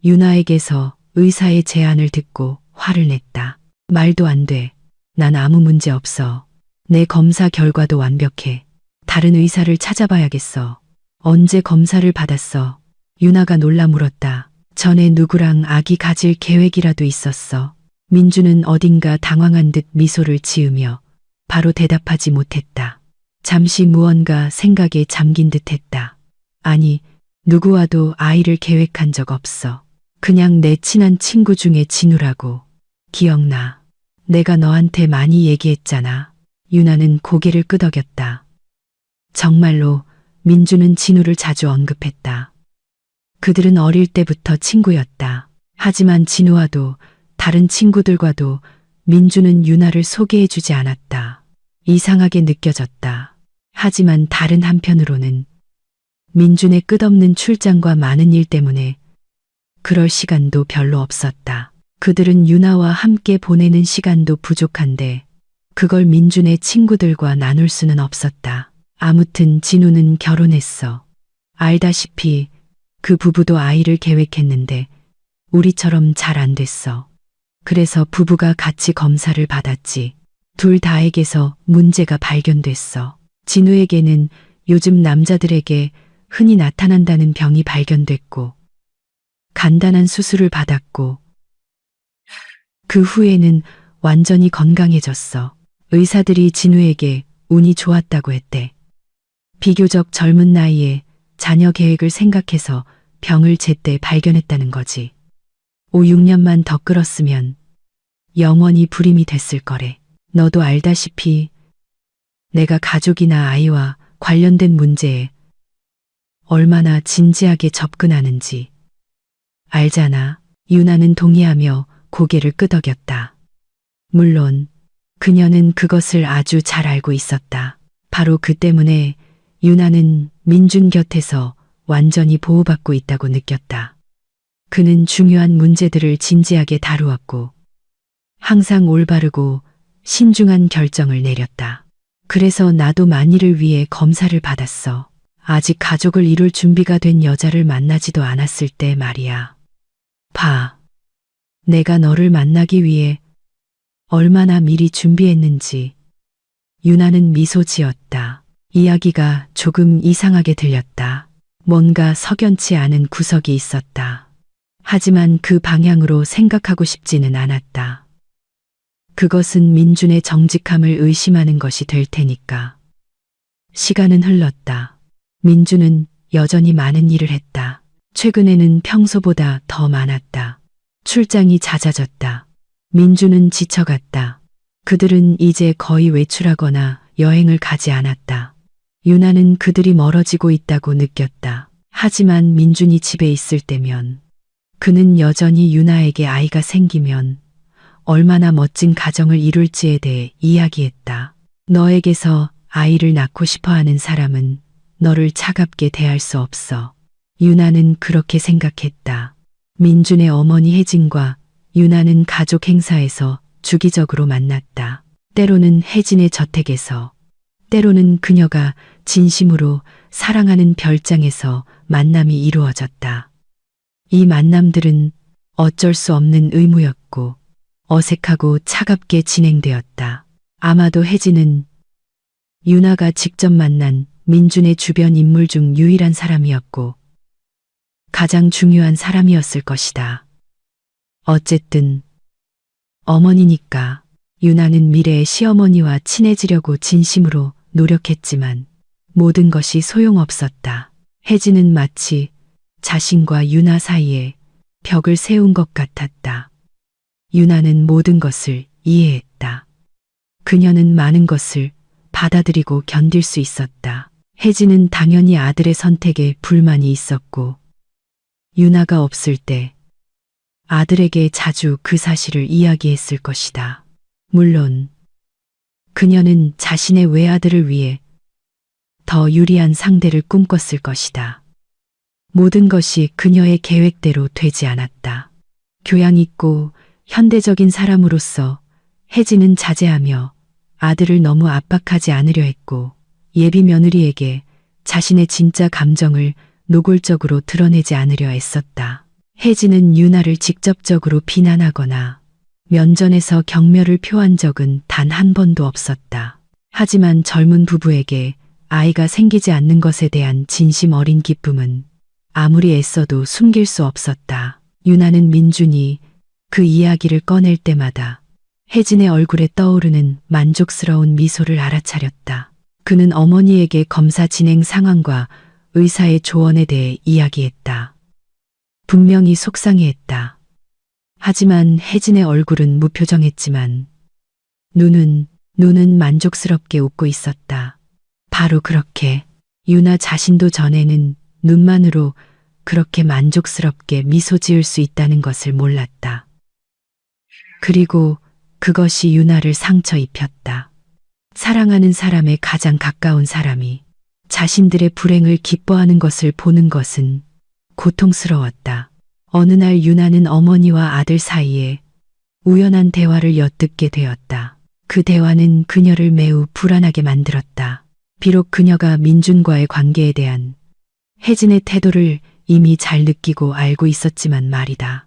유나에게서 의사의 제안을 듣고 화를 냈다. 말도 안 돼. 난 아무 문제 없어. 내 검사 결과도 완벽해. 다른 의사를 찾아봐야겠어. 언제 검사를 받았어? 유나가 놀라 물었다. 전에 누구랑 아기 가질 계획이라도 있었어. 민주는 어딘가 당황한 듯 미소를 지으며 바로 대답하지 못했다. 잠시 무언가 생각에 잠긴 듯 했다. 아니, 누구와도 아이를 계획한 적 없어. 그냥 내 친한 친구 중에 진우라고. 기억나. 내가 너한테 많이 얘기했잖아. 유나는 고개를 끄덕였다. 정말로 민주는 진우를 자주 언급했다. 그들은 어릴 때부터 친구였다. 하지만 진우와도 다른 친구들과도 민주는 유나를 소개해주지 않았다. 이상하게 느껴졌다. 하지만 다른 한편으로는 민준의 끝없는 출장과 많은 일 때문에 그럴 시간도 별로 없었다. 그들은 유나와 함께 보내는 시간도 부족한데 그걸 민준의 친구들과 나눌 수는 없었다. 아무튼 진우는 결혼했어. 알다시피 그 부부도 아이를 계획했는데 우리처럼 잘 안 됐어. 그래서 부부가 같이 검사를 받았지. 둘 다에게서 문제가 발견됐어. 진우에게는 요즘 남자들에게 흔히 나타난다는 병이 발견됐고 간단한 수술을 받았고 그 후에는 완전히 건강해졌어. 의사들이 진우에게 운이 좋았다고 했대. 비교적 젊은 나이에 자녀 계획을 생각해서 병을 제때 발견했다는 거지. 5, 6년만 더 끌었으면 영원히 불임이 됐을 거래. 너도 알다시피 내가 가족이나 아이와 관련된 문제에 얼마나 진지하게 접근하는지 알잖아. 유나는 동의하며 고개를 끄덕였다. 물론 그녀는 그것을 아주 잘 알고 있었다. 바로 그 때문에 유나는 민준 곁에서 완전히 보호받고 있다고 느꼈다. 그는 중요한 문제들을 진지하게 다루었고 항상 올바르고 신중한 결정을 내렸다. 그래서 나도 만일을 위해 검사를 받았어. 아직 가족을 이룰 준비가 된 여자를 만나지도 않았을 때 말이야. 봐. 내가 너를 만나기 위해 얼마나 미리 준비했는지. 유나는 미소 지었다. 이야기가 조금 이상하게 들렸다. 뭔가 석연치 않은 구석이 있었다. 하지만 그 방향으로 생각하고 싶지는 않았다. 그것은 민준의 정직함을 의심하는 것이 될 테니까. 시간은 흘렀다. 민준은 여전히 많은 일을 했다. 최근에는 평소보다 더 많았다. 출장이 잦아졌다. 민준은 지쳐갔다. 그들은 이제 거의 외출하거나 여행을 가지 않았다. 유나는 그들이 멀어지고 있다고 느꼈다. 하지만 민준이 집에 있을 때면 그는 여전히 유나에게 아이가 생기면 얼마나 멋진 가정을 이룰지에 대해 이야기했다. 너에게서 아이를 낳고 싶어 하는 사람은 너를 차갑게 대할 수 없어. 유나는 그렇게 생각했다. 민준의 어머니 혜진과 유나는 가족 행사에서 주기적으로 만났다. 때로는 혜진의 저택에서, 때로는 그녀가 진심으로 사랑하는 별장에서 만남이 이루어졌다. 이 만남들은 어쩔 수 없는 의무였고 어색하고 차갑게 진행되었다. 아마도 혜진은 유나가 직접 만난 민준의 주변 인물 중 유일한 사람이었고 가장 중요한 사람이었을 것이다. 어쨌든 어머니니까 유나는 미래의 시어머니와 친해지려고 진심으로 노력했지만 모든 것이 소용없었다. 혜진은 마치 자신과 유나 사이에 벽을 세운 것 같았다. 유나는 모든 것을 이해했다. 그녀는 많은 것을 받아들이고 견딜 수 있었다. 혜진은 당연히 아들의 선택에 불만이 있었고, 유나가 없을 때 아들에게 자주 그 사실을 이야기했을 것이다. 물론 그녀는 자신의 외아들을 위해 더 유리한 상대를 꿈꿨을 것이다. 모든 것이 그녀의 계획대로 되지 않았다. 교양 있고 현대적인 사람으로서 혜진은 자제하며 아들을 너무 압박하지 않으려 했고, 예비 며느리에게 자신의 진짜 감정을 노골적으로 드러내지 않으려 애썼다. 혜진은 유나를 직접적으로 비난하거나 면전에서 경멸을 표한 적은 단 한 번도 없었다. 하지만 젊은 부부에게 아이가 생기지 않는 것에 대한 진심 어린 기쁨은 아무리 애써도 숨길 수 없었다. 유나는 민준이 그 이야기를 꺼낼 때마다 혜진의 얼굴에 떠오르는 만족스러운 미소를 알아차렸다. 그는 어머니에게 검사 진행 상황과 의사의 조언에 대해 이야기했다. 분명히 속상해했다. 하지만 혜진의 얼굴은 무표정했지만 눈은 만족스럽게 웃고 있었다. 바로 그렇게 유나 자신도 전에는 눈만으로 그렇게 만족스럽게 미소 지을 수 있다는 것을 몰랐다. 그리고 그것이 유나를 상처 입혔다. 사랑하는 사람의 가장 가까운 사람이 자신들의 불행을 기뻐하는 것을 보는 것은 고통스러웠다. 어느 날 유나는 어머니와 아들 사이에 우연한 대화를 엿듣게 되었다. 그 대화는 그녀를 매우 불안하게 만들었다. 비록 그녀가 민준과의 관계에 대한 혜진의 태도를 이미 잘 느끼고 알고 있었지만 말이다.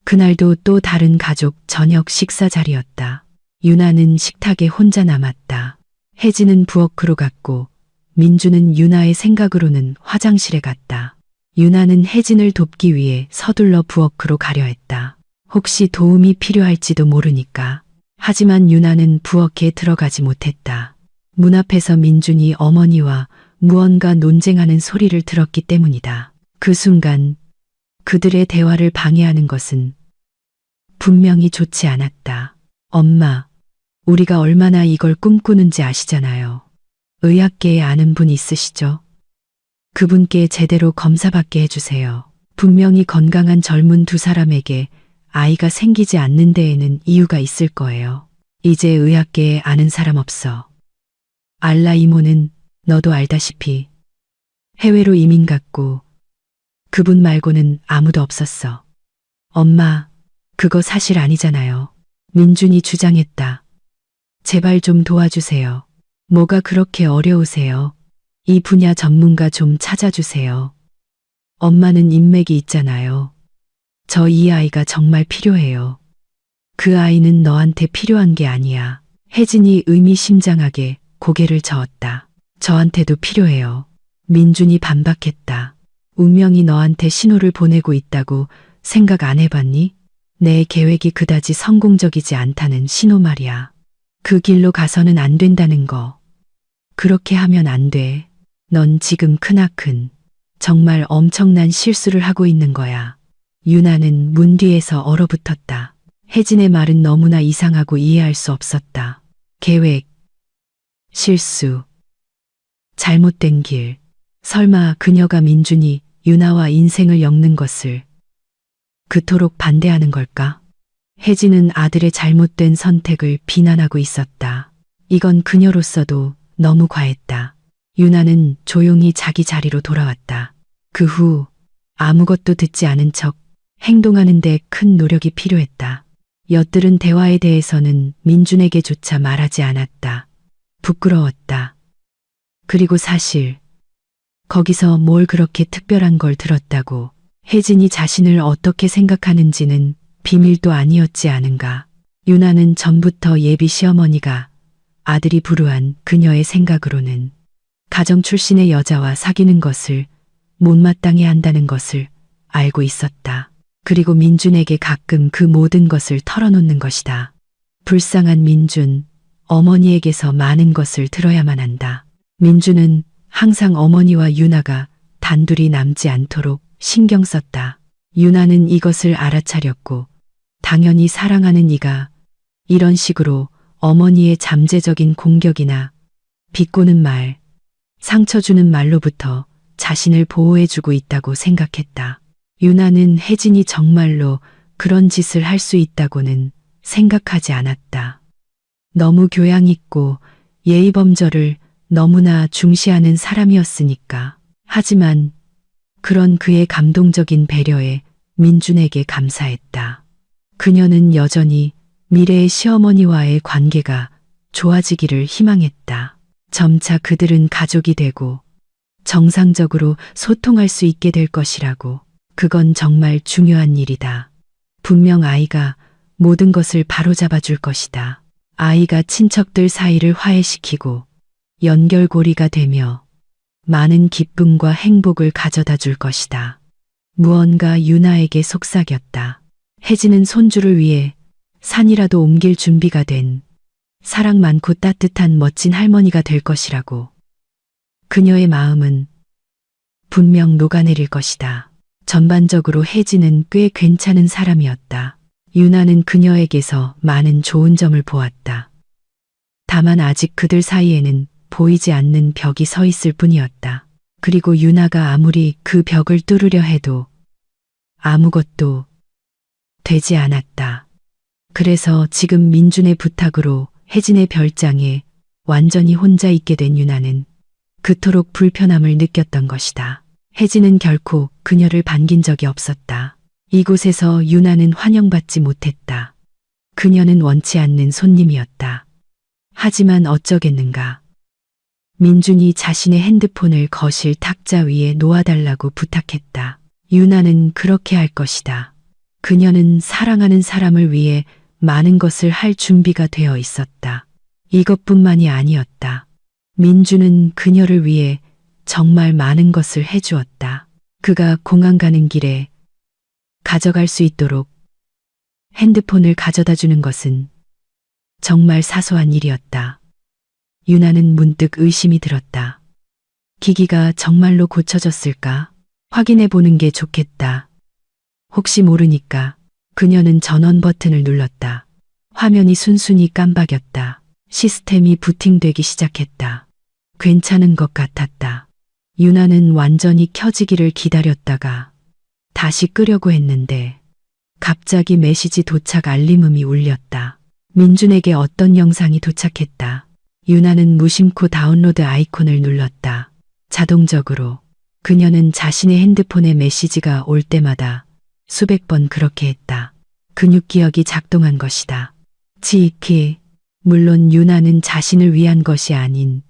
그날도 또 다른 가족 저녁 식사 자리였다. 유나는 식탁에 혼자 남았다. 혜진은 부엌으로 갔고 민준은 유나의 생각으로는 화장실에 갔다. 유나는 혜진을 돕기 위해 서둘러 부엌으로 가려 했다. 혹시 도움이 필요할지도 모르니까. 하지만 유나는 부엌에 들어가지 못했다. 문 앞에서 민준이 어머니와 무언가 논쟁하는 소리를 들었기 때문이다. 그 순간 그들의 대화를 방해하는 것은 분명히 좋지 않았다. 엄마, 우리가 얼마나 이걸 꿈꾸는지 아시잖아요. 의학계에 아는 분 있으시죠? 그분께 제대로 검사받게 해주세요. 분명히 건강한 젊은 두 사람에게 아이가 생기지 않는 데에는 이유가 있을 거예요. 이제 의학계에 아는 사람 없어. 알라 이모는 너도 알다시피 해외로 이민 갔고 그분 말고는 아무도 없었어. 엄마, 그거 사실 아니잖아요. 민준이 주장했다. 제발 좀 도와주세요. 뭐가 그렇게 어려우세요? 이 분야 전문가 좀 찾아주세요. 엄마는 인맥이 있잖아요. 저 이 아이가 정말 필요해요. 그 아이는 너한테 필요한 게 아니야. 혜진이 의미심장하게 고개를 저었다. 저한테도 필요해요. 민준이 반박했다. 운명이 너한테 신호를 보내고 있다고 생각 안 해봤니? 내 계획이 그다지 성공적이지 않다는 신호 말이야. 그 길로 가서는 안 된다는 거. 그렇게 하면 안 돼. 넌 지금 크나큰 정말 엄청난 실수를 하고 있는 거야. 유나는 문 뒤에서 얼어붙었다. 혜진의 말은 너무나 이상하고 이해할 수 없었다. 계획, 실수, 잘못된 길. 설마 그녀가 민준이 유나와 인생을 엮는 것을 그토록 반대하는 걸까? 혜진은 아들의 잘못된 선택을 비난하고 있었다. 이건 그녀로서도 너무 과했다. 유나는 조용히 자기 자리로 돌아왔다. 그 후 아무것도 듣지 않은 척 행동하는 데 큰 노력이 필요했다. 엿들은 대화에 대해서는 민준에게조차 말하지 않았다. 부끄러웠다. 그리고 사실 거기서 뭘 그렇게 특별한 걸 들었다고 혜진이 자신을 어떻게 생각하는지는 비밀도 아니었지 않은가. 유나는 전부터 예비 시어머니가 아들이 불우한 그녀의 생각으로는 가정 출신의 여자와 사귀는 것을 못마땅해 한다는 것을 알고 있었다. 그리고 민준에게 가끔 그 모든 것을 털어놓는 것이다. 불쌍한 민준, 어머니에게서 많은 것을 들어야만 한다. 민준은 항상 어머니와 유나가 단둘이 남지 않도록 신경 썼다. 유나는 이것을 알아차렸고 당연히 사랑하는 이가 이런 식으로 어머니의 잠재적인 공격이나 비꼬는 말, 상처 주는 말로부터 자신을 보호해주고 있다고 생각했다. 유나는 혜진이 정말로 그런 짓을 할 수 있다고는 생각하지 않았다. 너무 교양 있고 예의범절을 너무나 중시하는 사람이었으니까. 하지만 그런 그의 감동적인 배려에 민준에게 감사했다. 그녀는 여전히 미래의 시어머니와의 관계가 좋아지기를 희망했다. 점차 그들은 가족이 되고 정상적으로 소통할 수 있게 될 것이라고. 그건 정말 중요한 일이다. 분명 아이가 모든 것을 바로잡아 줄 것이다. 아이가 친척들 사이를 화해시키고 연결고리가 되며 많은 기쁨과 행복을 가져다 줄 것이다. 무언가 유나에게 속삭였다. 혜진은 손주를 위해 산이라도 옮길 준비가 된 사랑 많고 따뜻한 멋진 할머니가 될 것이라고. 그녀의 마음은 분명 녹아내릴 것이다. 전반적으로 혜진은 꽤 괜찮은 사람이었다. 유나는 그녀에게서 많은 좋은 점을 보았다. 다만 아직 그들 사이에는 보이지 않는 벽이 서 있을 뿐이었다. 그리고 유나가 아무리 그 벽을 뚫으려 해도 아무것도 되지 않았다. 그래서 지금 민준의 부탁으로 혜진의 별장에 완전히 혼자 있게 된 유나는 그토록 불편함을 느꼈던 것이다. 혜진은 결코 그녀를 반긴 적이 없었다. 이곳에서 유나는 환영받지 못했다. 그녀는 원치 않는 손님이었다. 하지만 어쩌겠는가. 민준이 자신의 핸드폰을 거실 탁자 위에 놓아달라고 부탁했다. 유나는 그렇게 할 것이다. 그녀는 사랑하는 사람을 위해 많은 것을 할 준비가 되어 있었다. 이것뿐만이 아니었다. 민준은 그녀를 위해 정말 많은 것을 해주었다. 그가 공항 가는 길에 가져갈 수 있도록 핸드폰을 가져다 주는 것은 정말 사소한 일이었다. 유나는 문득 의심이 들었다. 기기가 정말로 고쳐졌을까? 확인해 보는 게 좋겠다. 혹시 모르니까. 그녀는 전원 버튼을 눌렀다. 화면이 순순히 깜박였다. 시스템이 부팅되기 시작했다. 괜찮은 것 같았다. 유나는 완전히 켜지기를 기다렸다가 다시 끄려고 했는데 갑자기 메시지 도착 알림음이 울렸다. 민준에게 어떤 영상이 도착했다. 유나는 무심코 다운로드 아이콘을 눌렀다. 자동적으로 그녀는 자신의 핸드폰에 메시지가 올 때마다 수백 번 그렇게 했다. 근육기억이 작동한 것이다. 지키. 물론 유나는 자신을 위한 것이 아닌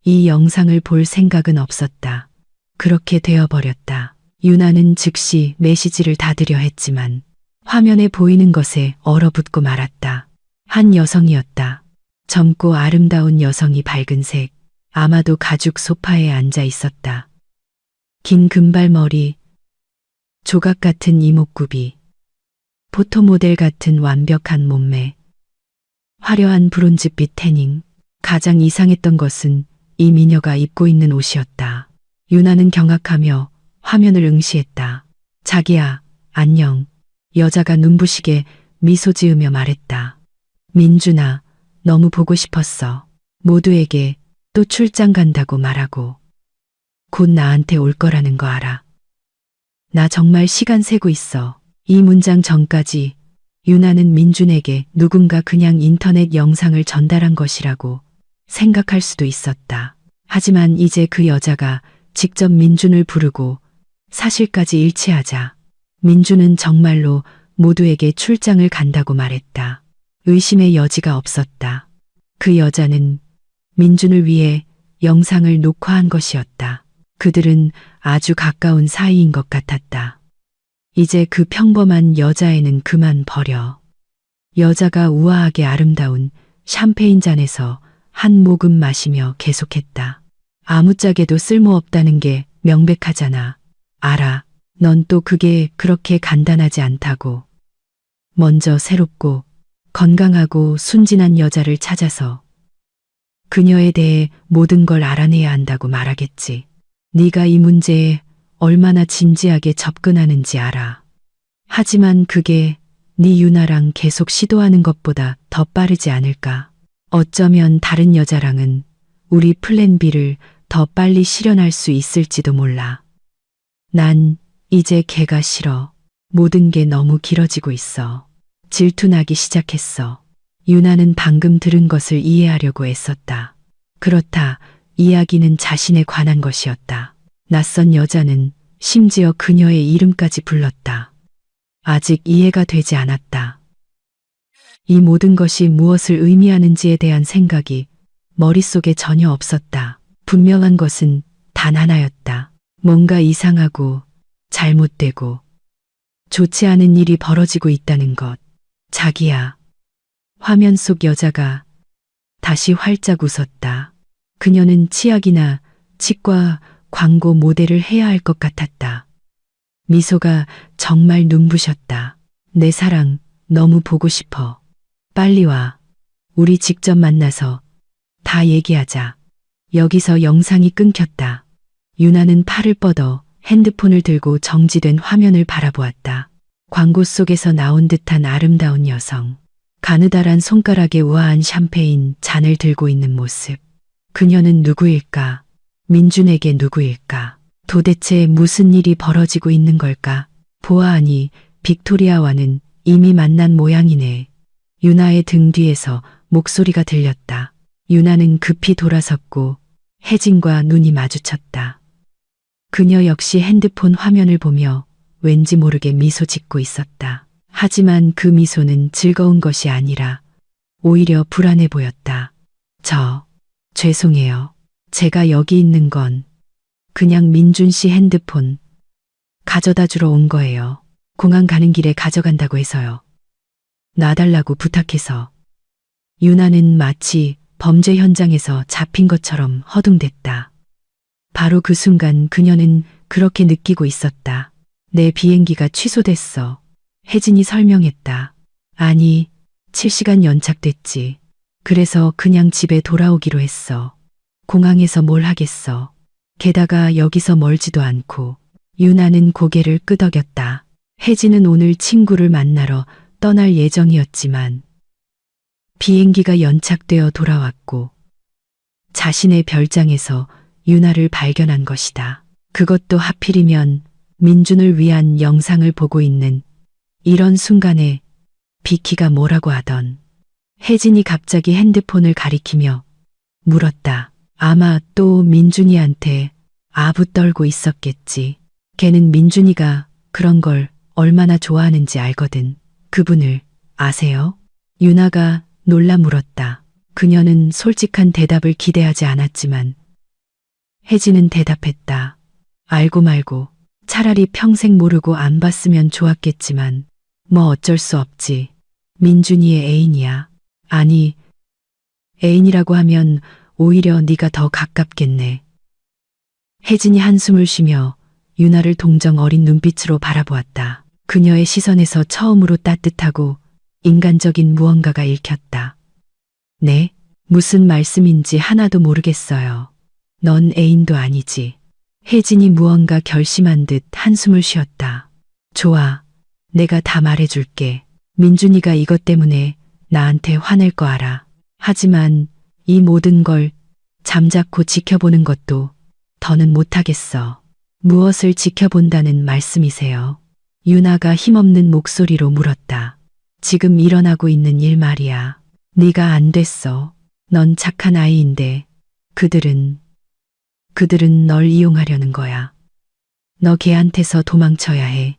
이 영상을 볼 생각은 없었다. 그렇게 되어버렸다. 유나는 즉시 메시지를 닫으려 했지만 화면에 보이는 것에 얼어붙고 말았다. 한 여성이었다. 젊고 아름다운 여성이 밝은색, 아마도 가죽 소파에 앉아 있었다. 긴 금발머리, 조각 같은 이목구비, 포토모델 같은 완벽한 몸매, 화려한 브론즈빛 태닝. 가장 이상했던 것은 이 미녀가 입고 있는 옷이었다. 유나는 경악하며 화면을 응시했다. 자기야, 안녕. 여자가 눈부시게 미소 지으며 말했다. 민준아, 너무 보고 싶었어. 모두에게 또 출장 간다고 말하고. 곧 나한테 올 거라는 거 알아. 나 정말 시간 세고 있어. 이 문장 전까지 유나는 민준에게 누군가 그냥 인터넷 영상을 전달한 것이라고 생각할 수도 있었다. 하지만 이제 그 여자가 직접 민준을 부르고 사실까지 일치하자 민준은 정말로 모두에게 출장을 간다고 말했다. 의심의 여지가 없었다. 그 여자는 민준을 위해 영상을 녹화한 것이었다. 그들은 아주 가까운 사이인 것 같았다. 이제 그 평범한 여자애는 그만 버려. 여자가 우아하게 아름다운 샴페인 잔에서 한 모금 마시며 계속했다. 아무짝에도 쓸모없다는 게 명백하잖아. 알아. 넌 또 그게 그렇게 간단하지 않다고. 먼저 새롭고 건강하고 순진한 여자를 찾아서 그녀에 대해 모든 걸 알아내야 한다고 말하겠지. 네가 이 문제에 얼마나 진지하게 접근하는지 알아. 하지만 그게 네 유나랑 계속 시도하는 것보다 더 빠르지 않을까. 어쩌면 다른 여자랑은 우리 플랜 B를 더 빨리 실현할 수 있을지도 몰라. 난 이제 걔가 싫어. 모든 게 너무 길어지고 있어. 질투나기 시작했어. 유나는 방금 들은 것을 이해하려고 애썼다. 그렇다. 이야기는 자신에 관한 것이었다. 낯선 여자는 심지어 그녀의 이름까지 불렀다. 아직 이해가 되지 않았다. 이 모든 것이 무엇을 의미하는지에 대한 생각이 머릿속에 전혀 없었다. 분명한 것은 단 하나였다. 뭔가 이상하고 잘못되고 좋지 않은 일이 벌어지고 있다는 것. 자기야. 화면 속 여자가 다시 활짝 웃었다. 그녀는 치약이나 치과 광고 모델을 해야 할 것 같았다. 미소가 정말 눈부셨다. 내 사랑 너무 보고 싶어. 빨리 와. 우리 직접 만나서 다 얘기하자. 여기서 영상이 끊겼다. 유나는 팔을 뻗어 핸드폰을 들고 정지된 화면을 바라보았다. 광고 속에서 나온 듯한 아름다운 여성. 가느다란 손가락에 우아한 샴페인 잔을 들고 있는 모습. 그녀는 누구일까? 민준에게 누구일까? 도대체 무슨 일이 벌어지고 있는 걸까? 보아하니 빅토리아와는 이미 만난 모양이네. 유나의 등 뒤에서 목소리가 들렸다. 유나는 급히 돌아섰고 혜진과 눈이 마주쳤다. 그녀 역시 핸드폰 화면을 보며 왠지 모르게 미소 짓고 있었다. 하지만 그 미소는 즐거운 것이 아니라 오히려 불안해 보였다. 죄송해요. 제가 여기 있는 건 그냥 민준 씨 핸드폰 가져다 주러 온 거예요. 공항 가는 길에 가져간다고 해서요. 놔달라고 부탁해서. 유나는 마치 범죄 현장에서 잡힌 것처럼 허둥댔다. 바로 그 순간 그녀는 그렇게 느끼고 있었다. 내 비행기가 취소됐어. 혜진이 설명했다. 아니, 7시간 연착됐지. 그래서 그냥 집에 돌아오기로 했어. 공항에서 뭘 하겠어. 게다가 여기서 멀지도 않고. 유나는 고개를 끄덕였다. 혜진은 오늘 친구를 만나러 떠날 예정이었지만 비행기가 연착되어 돌아왔고 자신의 별장에서 유나를 발견한 것이다. 그것도 하필이면 민준을 위한 영상을 보고 있는 이런 순간에 비키가 뭐라고 하던. 혜진이 갑자기 핸드폰을 가리키며 물었다. 아마 또 민준이한테 아부 떨고 있었겠지. 걔는 민준이가 그런 걸 얼마나 좋아하는지 알거든. 그분을 아세요? 유나가 놀라 물었다. 그녀는 솔직한 대답을 기대하지 않았지만 혜진은 대답했다. 알고 말고. 차라리 평생 모르고 안 봤으면 좋았겠지만 뭐 어쩔 수 없지. 민준이의 애인이야. 아니, 애인이라고 하면 오히려 네가 더 가깝겠네. 혜진이 한숨을 쉬며 유나를 동정 어린 눈빛으로 바라보았다. 그녀의 시선에서 처음으로 따뜻하고 인간적인 무언가가 읽혔다. 네? 무슨 말씀인지 하나도 모르겠어요. 넌 애인도 아니지. 혜진이 무언가 결심한 듯 한숨을 쉬었다. 좋아. 내가 다 말해줄게. 민준이가 이것 때문에 나한테 화낼 거 알아. 하지만 이 모든 걸 잠자코 지켜보는 것도 더는 못하겠어. 무엇을 지켜본다는 말씀이세요? 유나가 힘없는 목소리로 물었다. 지금 일어나고 있는 일 말이야. 네가 안 됐어. 넌 착한 아이인데 그들은 널 이용하려는 거야. 너 걔한테서 도망쳐야 해.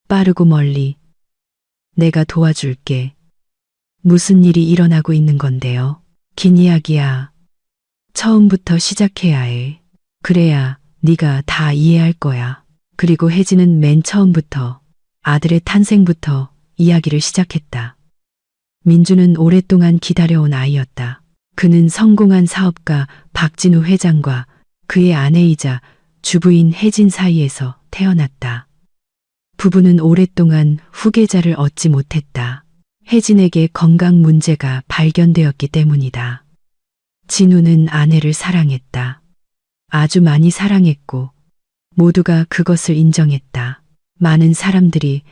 빠르고 멀리. 내가 도와줄게. 무슨 일이 일어나고 있는 건데요? 긴 이야기야. 처음부터 시작해야 해. 그래야 네가 다 이해할 거야. 그리고 혜진은 맨 처음부터 아들의 탄생부터 이야기를 시작했다. 민주는 오랫동안 기다려온 아이였다. 그는 성공한 사업가 박진우 회장과 그의 아내이자 주부인 혜진 사이에서 태어났다. 부부는 오랫동안 후계자를 얻지 못했다. 혜진에게 건강 문제가 발견되었기 때문이다. 진우는 아내를 사랑했다. 아주 많이 사랑했고 모두가 그것을 인정했다. 많은 사람들이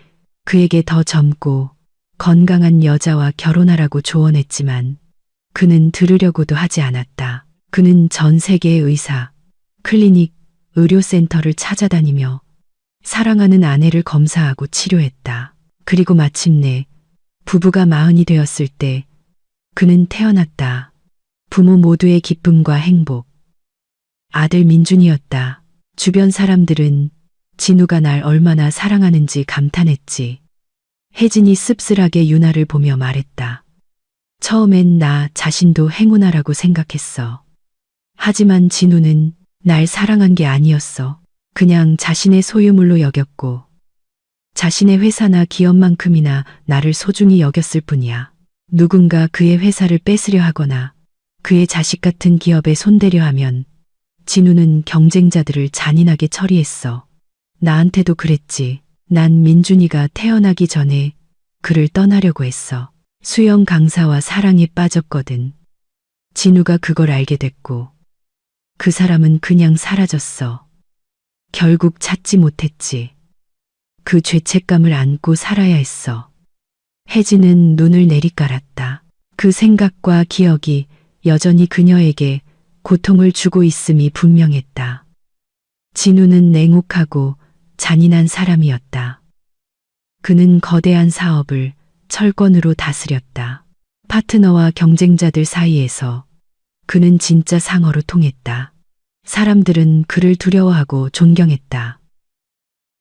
그에게 더 젊고 건강한 여자와 결혼하라고 조언했지만 그는 들으려고도 하지 않았다. 그는 전 세계의 의사, 클리닉, 의료센터를 찾아다니며 사랑하는 아내를 검사하고 치료했다. 그리고 마침내 부부가 40이 되었을 때 그는 태어났다. 부모 모두의 기쁨과 행복. 아들 민준이었다. 주변 사람들은 진우가 날 얼마나 사랑하는지 감탄했지. 혜진이 씁쓸하게 유나를 보며 말했다. 처음엔 나 자신도 행운아라고 생각했어. 하지만 진우는 날 사랑한 게 아니었어. 그냥 자신의 소유물로 여겼고 자신의 회사나 기업만큼이나 나를 소중히 여겼을 뿐이야. 누군가 그의 회사를 뺏으려 하거나 그의 자식 같은 기업에 손대려 하면 진우는 경쟁자들을 잔인하게 처리했어. 나한테도 그랬지. 난 민준이가 태어나기 전에 그를 떠나려고 했어. 수영 강사와 사랑에 빠졌거든. 진우가 그걸 알게 됐고 그 사람은 그냥 사라졌어. 결국 찾지 못했지. 그 죄책감을 안고 살아야 했어. 혜진은 눈을 내리깔았다. 그 생각과 기억이 여전히 그녀에게 고통을 주고 있음이 분명했다. 진우는 냉혹하고 잔인한 사람이었다. 그는 거대한 사업을 철권으로 다스렸다. 파트너와 경쟁자들 사이에서 그는 진짜 상어로 통했다. 사람들은 그를 두려워하고 존경했다.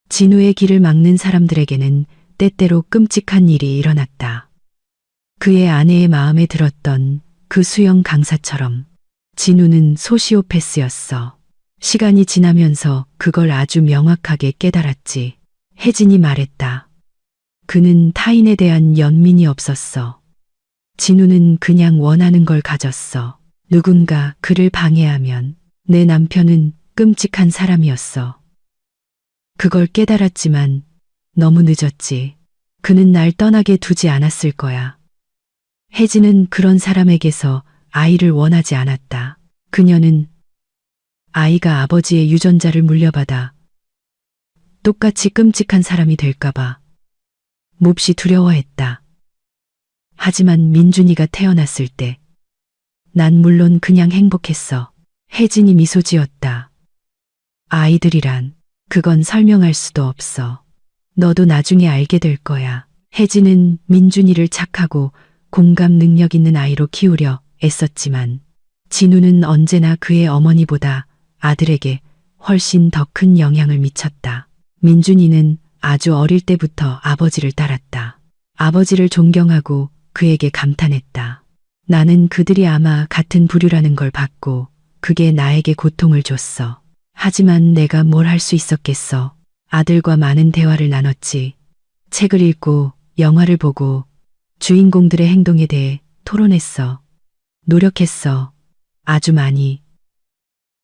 진우의 길을 막는 사람들에게는 때때로 끔찍한 일이 일어났다. 그의 아내의 마음에 들었던 그 수영 강사처럼 진우는 소시오패스였어. 시간이 지나면서 그걸 아주 명확하게 깨달았지. 혜진이 말했다. 그는 타인에 대한 연민이 없었어. 진우는 그냥 원하는 걸 가졌어. 누군가 그를 방해하면 내 남편은 끔찍한 사람이었어. 그걸 깨달았지만 너무 늦었지. 그는 날 떠나게 두지 않았을 거야. 혜진은 그런 사람에게서 아이를 원하지 않았다. 그녀는 아이가 아버지의 유전자를 물려받아 똑같이 끔찍한 사람이 될까봐 몹시 두려워했다. 하지만 민준이가 태어났을 때 난 물론 그냥 행복했어. 혜진이 미소 지었다. 아이들이란 그건 설명할 수도 없어. 너도 나중에 알게 될 거야. 혜진은 민준이를 착하고 공감 능력 있는 아이로 키우려 애썼지만 진우는 언제나 그의 어머니보다 아들에게 훨씬 더 큰 영향을 미쳤다. 민준이는 아주 어릴 때부터 아버지를 따랐다. 아버지를 존경하고 그에게 감탄했다. 나는 그들이 아마 같은 부류라는 걸 봤고 그게 나에게 고통을 줬어. 하지만 내가 뭘 할 수 있었겠어. 아들과 많은 대화를 나눴지. 책을 읽고 영화를 보고 주인공들의 행동에 대해 토론했어. 노력했어. 아주 많이.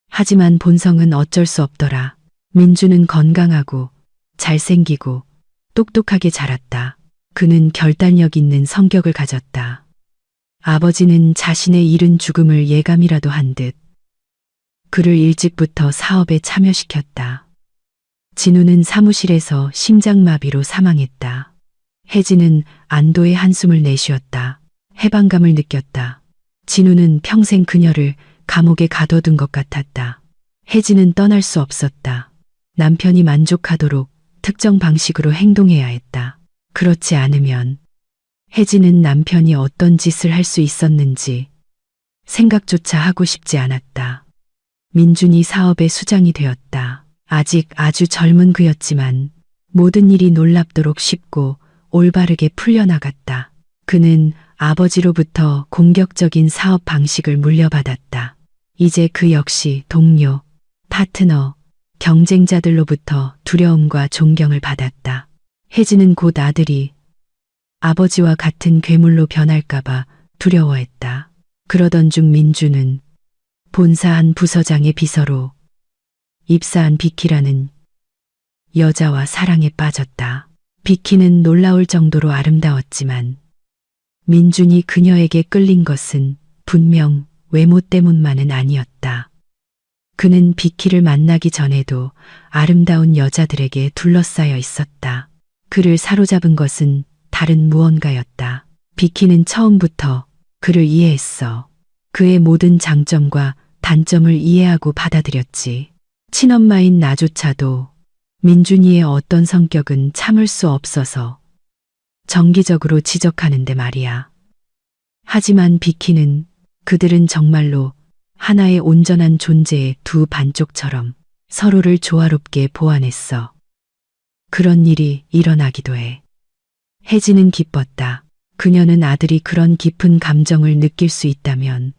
하지만 본성은 어쩔 수 없더라. 민주는 건강하고 잘생기고 똑똑하게 자랐다. 그는 결단력 있는 성격을 가졌다. 아버지는 자신의 이른 죽음을 예감이라도 한 듯 그를 일찍부터 사업에 참여시켰다. 진우는 사무실에서 심장마비로 사망했다. 혜진은 안도의 한숨을 내쉬었다. 해방감을 느꼈다. 진우는 평생 그녀를 감옥에 가둬둔 것 같았다. 혜진은 떠날 수 없었다. 남편이 만족하도록 특정 방식으로 행동해야 했다. 그렇지 않으면 혜진은 남편이 어떤 짓을 할 수 있었는지 생각조차 하고 싶지 않았다. 민준이 사업의 수장이 되었다. 아직 아주 젊은 그였지만 모든 일이 놀랍도록 쉽고 올바르게 풀려나갔다. 그는 아버지로부터 공격적인 사업 방식을 물려받았다. 이제 그 역시 동료, 파트너, 경쟁자들로부터 두려움과 존경을 받았다. 혜진은 곧 아들이 아버지와 같은 괴물로 변할까봐 두려워했다. 그러던 중 민주는 본사 한 부서장의 비서로 입사한 비키라는 여자와 사랑에 빠졌다. 비키는 놀라울 정도로 아름다웠지만 민준이 그녀에게 끌린 것은 분명 외모 때문만은 아니었다. 그는 비키를 만나기 전에도 아름다운 여자들에게 둘러싸여 있었다. 그를 사로잡은 것은 다른 무언가였다. 비키는 처음부터 그를 이해했어. 그의 모든 장점과 단점을 이해하고 받아들였지. 친엄마인 나조차도 민준이의 어떤 성격은 참을 수 없어서 정기적으로 지적하는데 말이야. 하지만 비키는 그들은 정말로 하나의 온전한 존재의 두 반쪽처럼 서로를 조화롭게 보완했어. 그런 일이 일어나기도 해. 혜진은 기뻤다. 그녀는 아들이 그런 깊은 감정을 느낄 수 있다면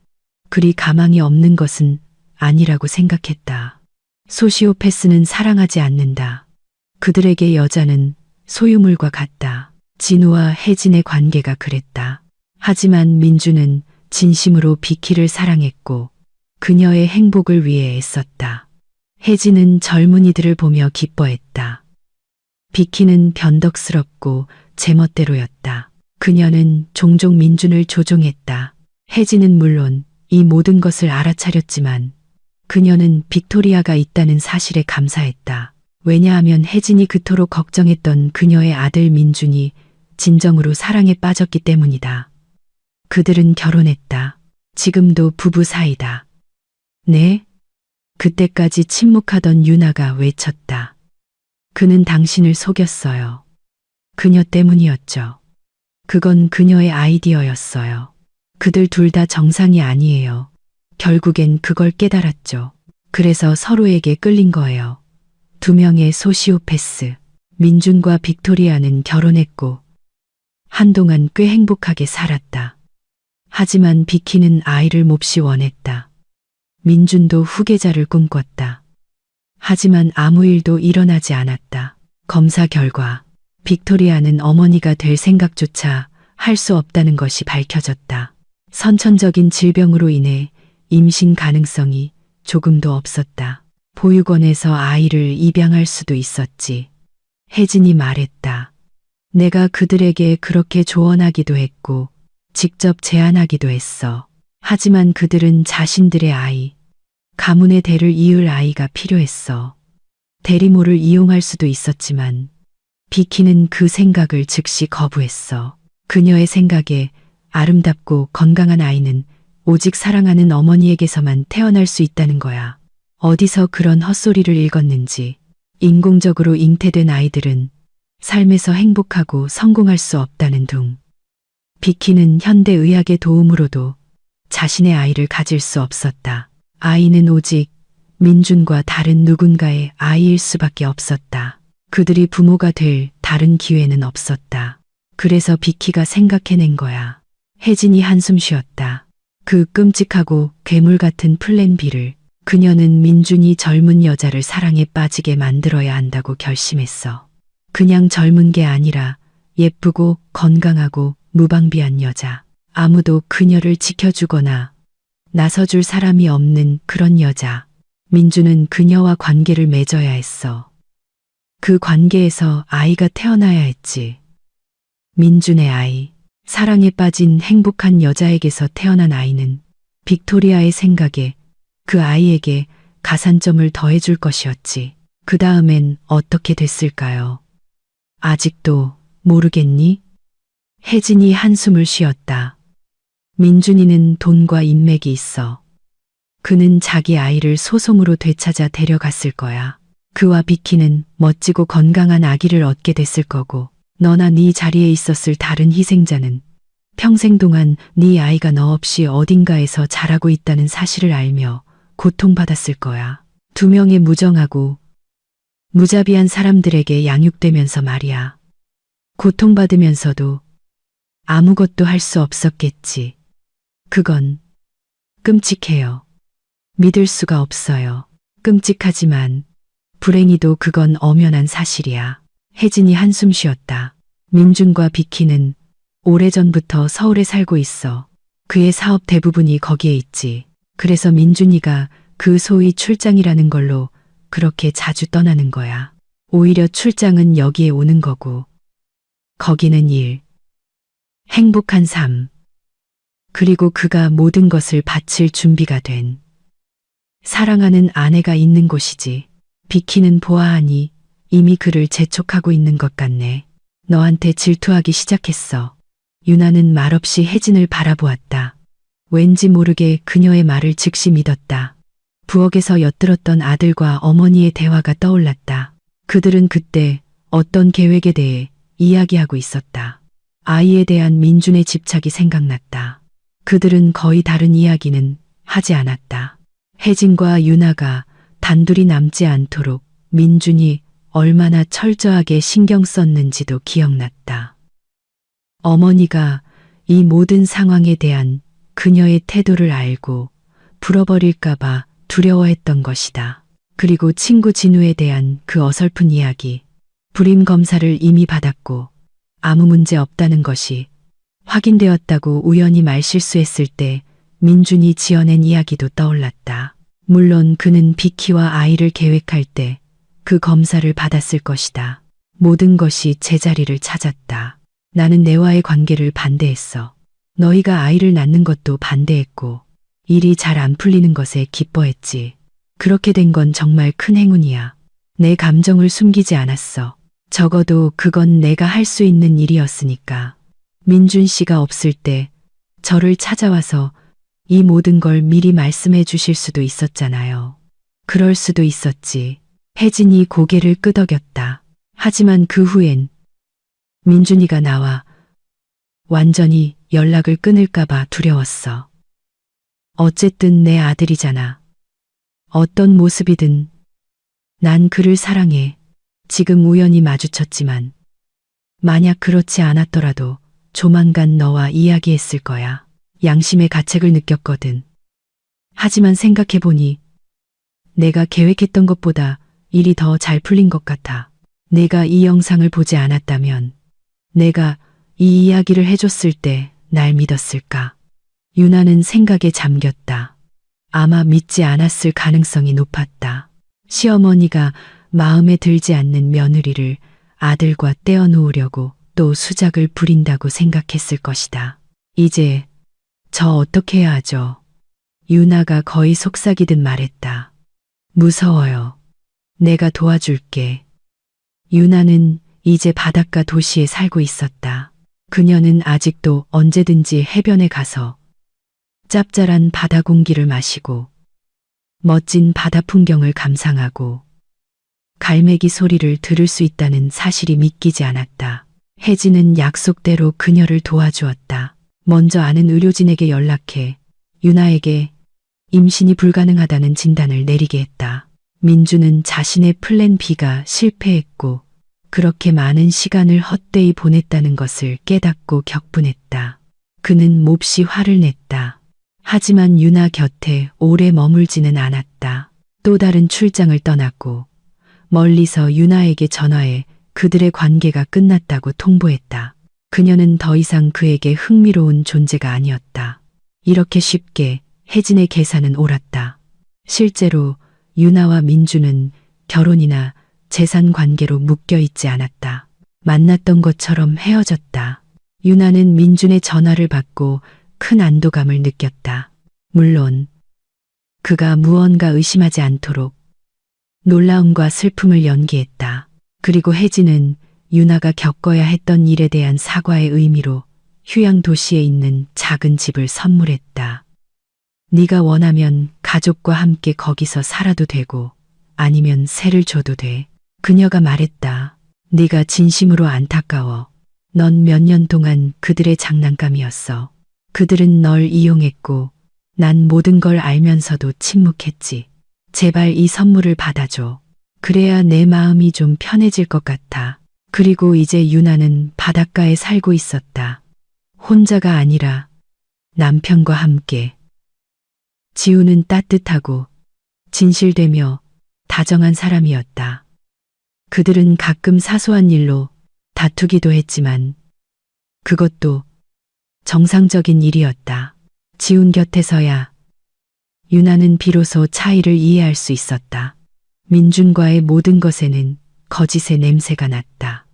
그리 가망이 없는 것은 아니라고 생각했다. 소시오패스는 사랑하지 않는다. 그들에게 여자는 소유물과 같다. 진우와 혜진의 관계가 그랬다. 하지만 민주는 진심으로 비키를 사랑했고 그녀의 행복을 위해 애썼다. 혜진은 젊은이들을 보며 기뻐했다. 비키는 변덕스럽고 제멋대로였다. 그녀는 종종 민준을 조종했다. 혜진은 물론 이 모든 것을 알아차렸지만 그녀는 빅토리아가 있다는 사실에 감사했다. 왜냐하면 혜진이 그토록 걱정했던 그녀의 아들 민준이 진정으로 사랑에 빠졌기 때문이다. 그들은 결혼했다. 지금도 부부 사이다. 네? 그때까지 침묵하던 유나가 외쳤다. 그는 당신을 속였어요. 그녀 때문이었죠. 그건 그녀의 아이디어였어요. 그들 둘 다 정상이 아니에요. 결국엔 그걸 깨달았죠. 그래서 서로에게 끌린 거예요. 두 명의 소시오패스. 민준과 빅토리아는 결혼했고 한동안 꽤 행복하게 살았다. 하지만 비키는 아이를 몹시 원했다. 민준도 후계자를 꿈꿨다. 하지만 아무 일도 일어나지 않았다. 검사 결과 빅토리아는 어머니가 될 생각조차 할 수 없다는 것이 밝혀졌다. 선천적인 질병으로 인해 임신 가능성이 조금도 없었다. 보육원에서 아이를 입양할 수도 있었지. 혜진이 말했다. 내가 그들에게 그렇게 조언하기도 했고 직접 제안하기도 했어. 하지만 그들은 자신들의 아이, 가문의 대를 이을 아이가 필요했어. 대리모를 이용할 수도 있었지만 비키는 그 생각을 즉시 거부했어. 그녀의 생각에 아름답고 건강한 아이는 오직 사랑하는 어머니에게서만 태어날 수 있다는 거야. 어디서 그런 헛소리를 읽었는지. 인공적으로 잉태된 아이들은 삶에서 행복하고 성공할 수 없다는 둥. 비키는 현대의학의 도움으로도 자신의 아이를 가질 수 없었다. 아이는 오직 민준과 다른 누군가의 아이일 수밖에 없었다. 그들이 부모가 될 다른 기회는 없었다. 그래서 비키가 생각해낸 거야. 혜진이 한숨 쉬었다. 그 끔찍하고 괴물 같은 플랜 B를 그녀는 민준이 젊은 여자를 사랑에 빠지게 만들어야 한다고 결심했어. 그냥 젊은 게 아니라 예쁘고 건강하고 무방비한 여자. 아무도 그녀를 지켜주거나 나서줄 사람이 없는 그런 여자. 민준은 그녀와 관계를 맺어야 했어. 그 관계에서 아이가 태어나야 했지. 민준의 아이. 사랑에 빠진 행복한 여자에게서 태어난 아이는 빅토리아의 생각에 그 아이에게 가산점을 더해줄 것이었지. 그 다음엔 어떻게 됐을까요? 아직도 모르겠니? 혜진이 한숨을 쉬었다. 민준이는 돈과 인맥이 있어. 그는 자기 아이를 소송으로 되찾아 데려갔을 거야. 그와 비키는 멋지고 건강한 아기를 얻게 됐을 거고 너나 네 자리에 있었을 다른 희생자는 평생 동안 네 아이가 너 없이 어딘가에서 자라고 있다는 사실을 알며 고통받았을 거야. 두 명의 무정하고 무자비한 사람들에게 양육되면서 말이야. 고통받으면서도 아무것도 할 수 없었겠지. 그건 끔찍해요. 믿을 수가 없어요. 끔찍하지만 불행히도 그건 엄연한 사실이야. 혜진이 한숨 쉬었다. 민준과 비키는 오래전부터 서울에 살고 있어. 그의 사업 대부분이 거기에 있지. 그래서 민준이가 그 소위 출장이라는 걸로 그렇게 자주 떠나는 거야. 오히려 출장은 여기에 오는 거고 거기는 일, 행복한 삶. 그리고 그가 모든 것을 바칠 준비가 된 사랑하는 아내가 있는 곳이지. 비키는 보아하니 이미 그를 재촉하고 있는 것 같네. 너한테 질투하기 시작했어. 유나는 말없이 혜진을 바라보았다. 왠지 모르게 그녀의 말을 즉시 믿었다. 부엌에서 엿들었던 아들과 어머니의 대화가 떠올랐다. 그들은 그때 어떤 계획에 대해 이야기하고 있었다. 아이에 대한 민준의 집착이 생각났다. 그들은 거의 다른 이야기는 하지 않았다. 혜진과 유나가 단둘이 남지 않도록 민준이 얼마나 철저하게 신경 썼는지도 기억났다. 어머니가 이 모든 상황에 대한 그녀의 태도를 알고 불어버릴까봐 두려워했던 것이다. 그리고 친구 진우에 대한 그 어설픈 이야기, 불임 검사를 이미 받았고 아무 문제 없다는 것이 확인되었다고 우연히 말실수했을 때 민준이 지어낸 이야기도 떠올랐다. 물론 그는 비키와 아이를 계획할 때 그 검사를 받았을 것이다. 모든 것이 제자리를 찾았다. 나는 내와의 관계를 반대했어. 너희가 아이를 낳는 것도 반대했고 일이 잘 안 풀리는 것에 기뻐했지. 그렇게 된 건 정말 큰 행운이야. 내 감정을 숨기지 않았어. 적어도 그건 내가 할 수 있는 일이었으니까. 민준 씨가 없을 때 저를 찾아와서 이 모든 걸 미리 말씀해 주실 수도 있었잖아요. 그럴 수도 있었지. 혜진이 고개를 끄덕였다. 하지만 그 후엔 민준이가 나와 완전히 연락을 끊을까봐 두려웠어. 어쨌든 내 아들이잖아. 어떤 모습이든 난 그를 사랑해. 지금 우연히 마주쳤지만 만약 그렇지 않았더라도 조만간 너와 이야기했을 거야. 양심의 가책을 느꼈거든. 하지만 생각해보니 내가 계획했던 것보다 일이 더 잘 풀린 것 같아. 내가 이 영상을 보지 않았다면 내가 이 이야기를 해줬을 때 날 믿었을까? 유나는 생각에 잠겼다. 아마 믿지 않았을 가능성이 높았다. 시어머니가 마음에 들지 않는 며느리를 아들과 떼어놓으려고 또 수작을 부린다고 생각했을 것이다. 이제 저 어떻게 해야 하죠? 유나가 거의 속삭이듯 말했다. 무서워요. 내가 도와줄게. 유나는 이제 바닷가 도시에 살고 있었다. 그녀는 아직도 언제든지 해변에 가서 짭짤한 바다 공기를 마시고 멋진 바다 풍경을 감상하고 갈매기 소리를 들을 수 있다는 사실이 믿기지 않았다. 혜진은 약속대로 그녀를 도와주었다. 먼저 아는 의료진에게 연락해 유나에게 임신이 불가능하다는 진단을 내리게 했다. 민주는 자신의 플랜 B가 실패했고 그렇게 많은 시간을 헛되이 보냈다는 것을 깨닫고 격분했다. 그는 몹시 화를 냈다. 하지만 유나 곁에 오래 머물지는 않았다. 또 다른 출장을 떠났고 멀리서 유나에게 전화해 그들의 관계가 끝났다고 통보했다. 그녀는 더 이상 그에게 흥미로운 존재가 아니었다. 이렇게 쉽게 혜진의 계산은 옳았다. 실제로 유나와 민주는 결혼이나 재산 관계로 묶여 있지 않았다. 만났던 것처럼 헤어졌다. 유나는 민준의 전화를 받고 큰 안도감을 느꼈다. 물론 그가 무언가 의심하지 않도록 놀라움과 슬픔을 연기했다. 그리고 혜진은 유나가 겪어야 했던 일에 대한 사과의 의미로 휴양 도시에 있는 작은 집을 선물했다. 네가 원하면 가족과 함께 거기서 살아도 되고 아니면 세를 줘도 돼. 그녀가 말했다. 네가 진심으로 안타까워. 넌 몇 년 동안 그들의 장난감이었어. 그들은 널 이용했고 난 모든 걸 알면서도 침묵했지. 제발 이 선물을 받아줘. 그래야 내 마음이 좀 편해질 것 같아. 그리고 이제 유나는 바닷가에 살고 있었다. 혼자가 아니라 남편과 함께. 지우는 따뜻하고 진실되며 다정한 사람이었다. 그들은 가끔 사소한 일로 다투기도 했지만 그것도 정상적인 일이었다. 지훈 곁에서야 유나는 비로소 차이를 이해할 수 있었다. 민준과의 모든 것에는 거짓의 냄새가 났다.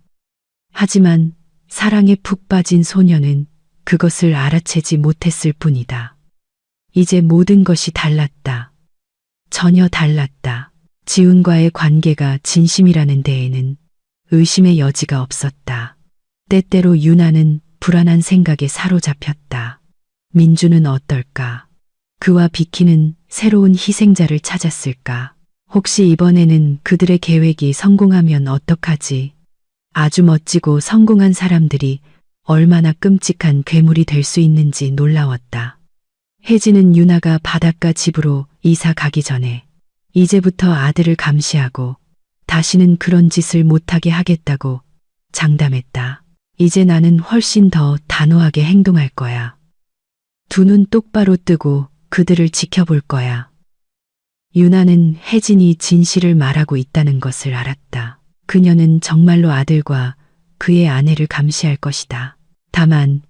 하지만 사랑에 푹 빠진 소녀는 그것을 알아채지 못했을 뿐이다. 이제 모든 것이 달랐다. 전혀 달랐다. 지훈과의 관계가 진심이라는 데에는 의심의 여지가 없었다. 때때로 유나는 불안한 생각에 사로잡혔다. 민주는 어떨까? 그와 비키는 새로운 희생자를 찾았을까? 혹시 이번에는 그들의 계획이 성공하면 어떡하지? 아주 멋지고 성공한 사람들이 얼마나 끔찍한 괴물이 될 수 있는지 놀라웠다. 혜진은 유나가 바닷가 집으로 이사 가기 전에 이제부터 아들을 감시하고 다시는 그런 짓을 못하게 하겠다고 장담했다. 이제 나는 훨씬 더 단호하게 행동할 거야. 두 눈 똑바로 뜨고 그들을 지켜볼 거야. 유나는 혜진이 진실을 말하고 있다는 것을 알았다. 그녀는 정말로 아들과 그의 아내를 감시할 것이다. 다만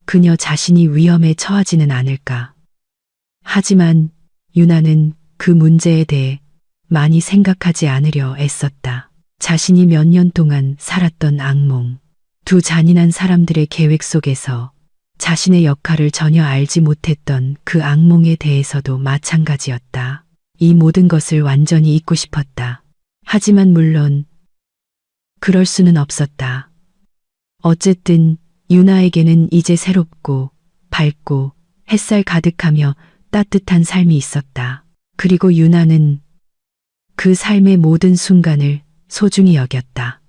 그녀 자신이 위험에 처하지는 않을까. 하지만 유나는 그 문제에 대해 많이 생각하지 않으려 애썼다. 자신이 몇 년 동안 살았던 악몽, 두 잔인한 사람들의 계획 속에서 자신의 역할을 전혀 알지 못했던 그 악몽에 대해서도 마찬가지였다. 이 모든 것을 완전히 잊고 싶었다. 하지만 물론 그럴 수는 없었다. 어쨌든 유나에게는 이제 새롭고 밝고 햇살 가득하며 따뜻한 삶이 있었다. 그리고 유나는 그 삶의 모든 순간을 소중히 여겼다.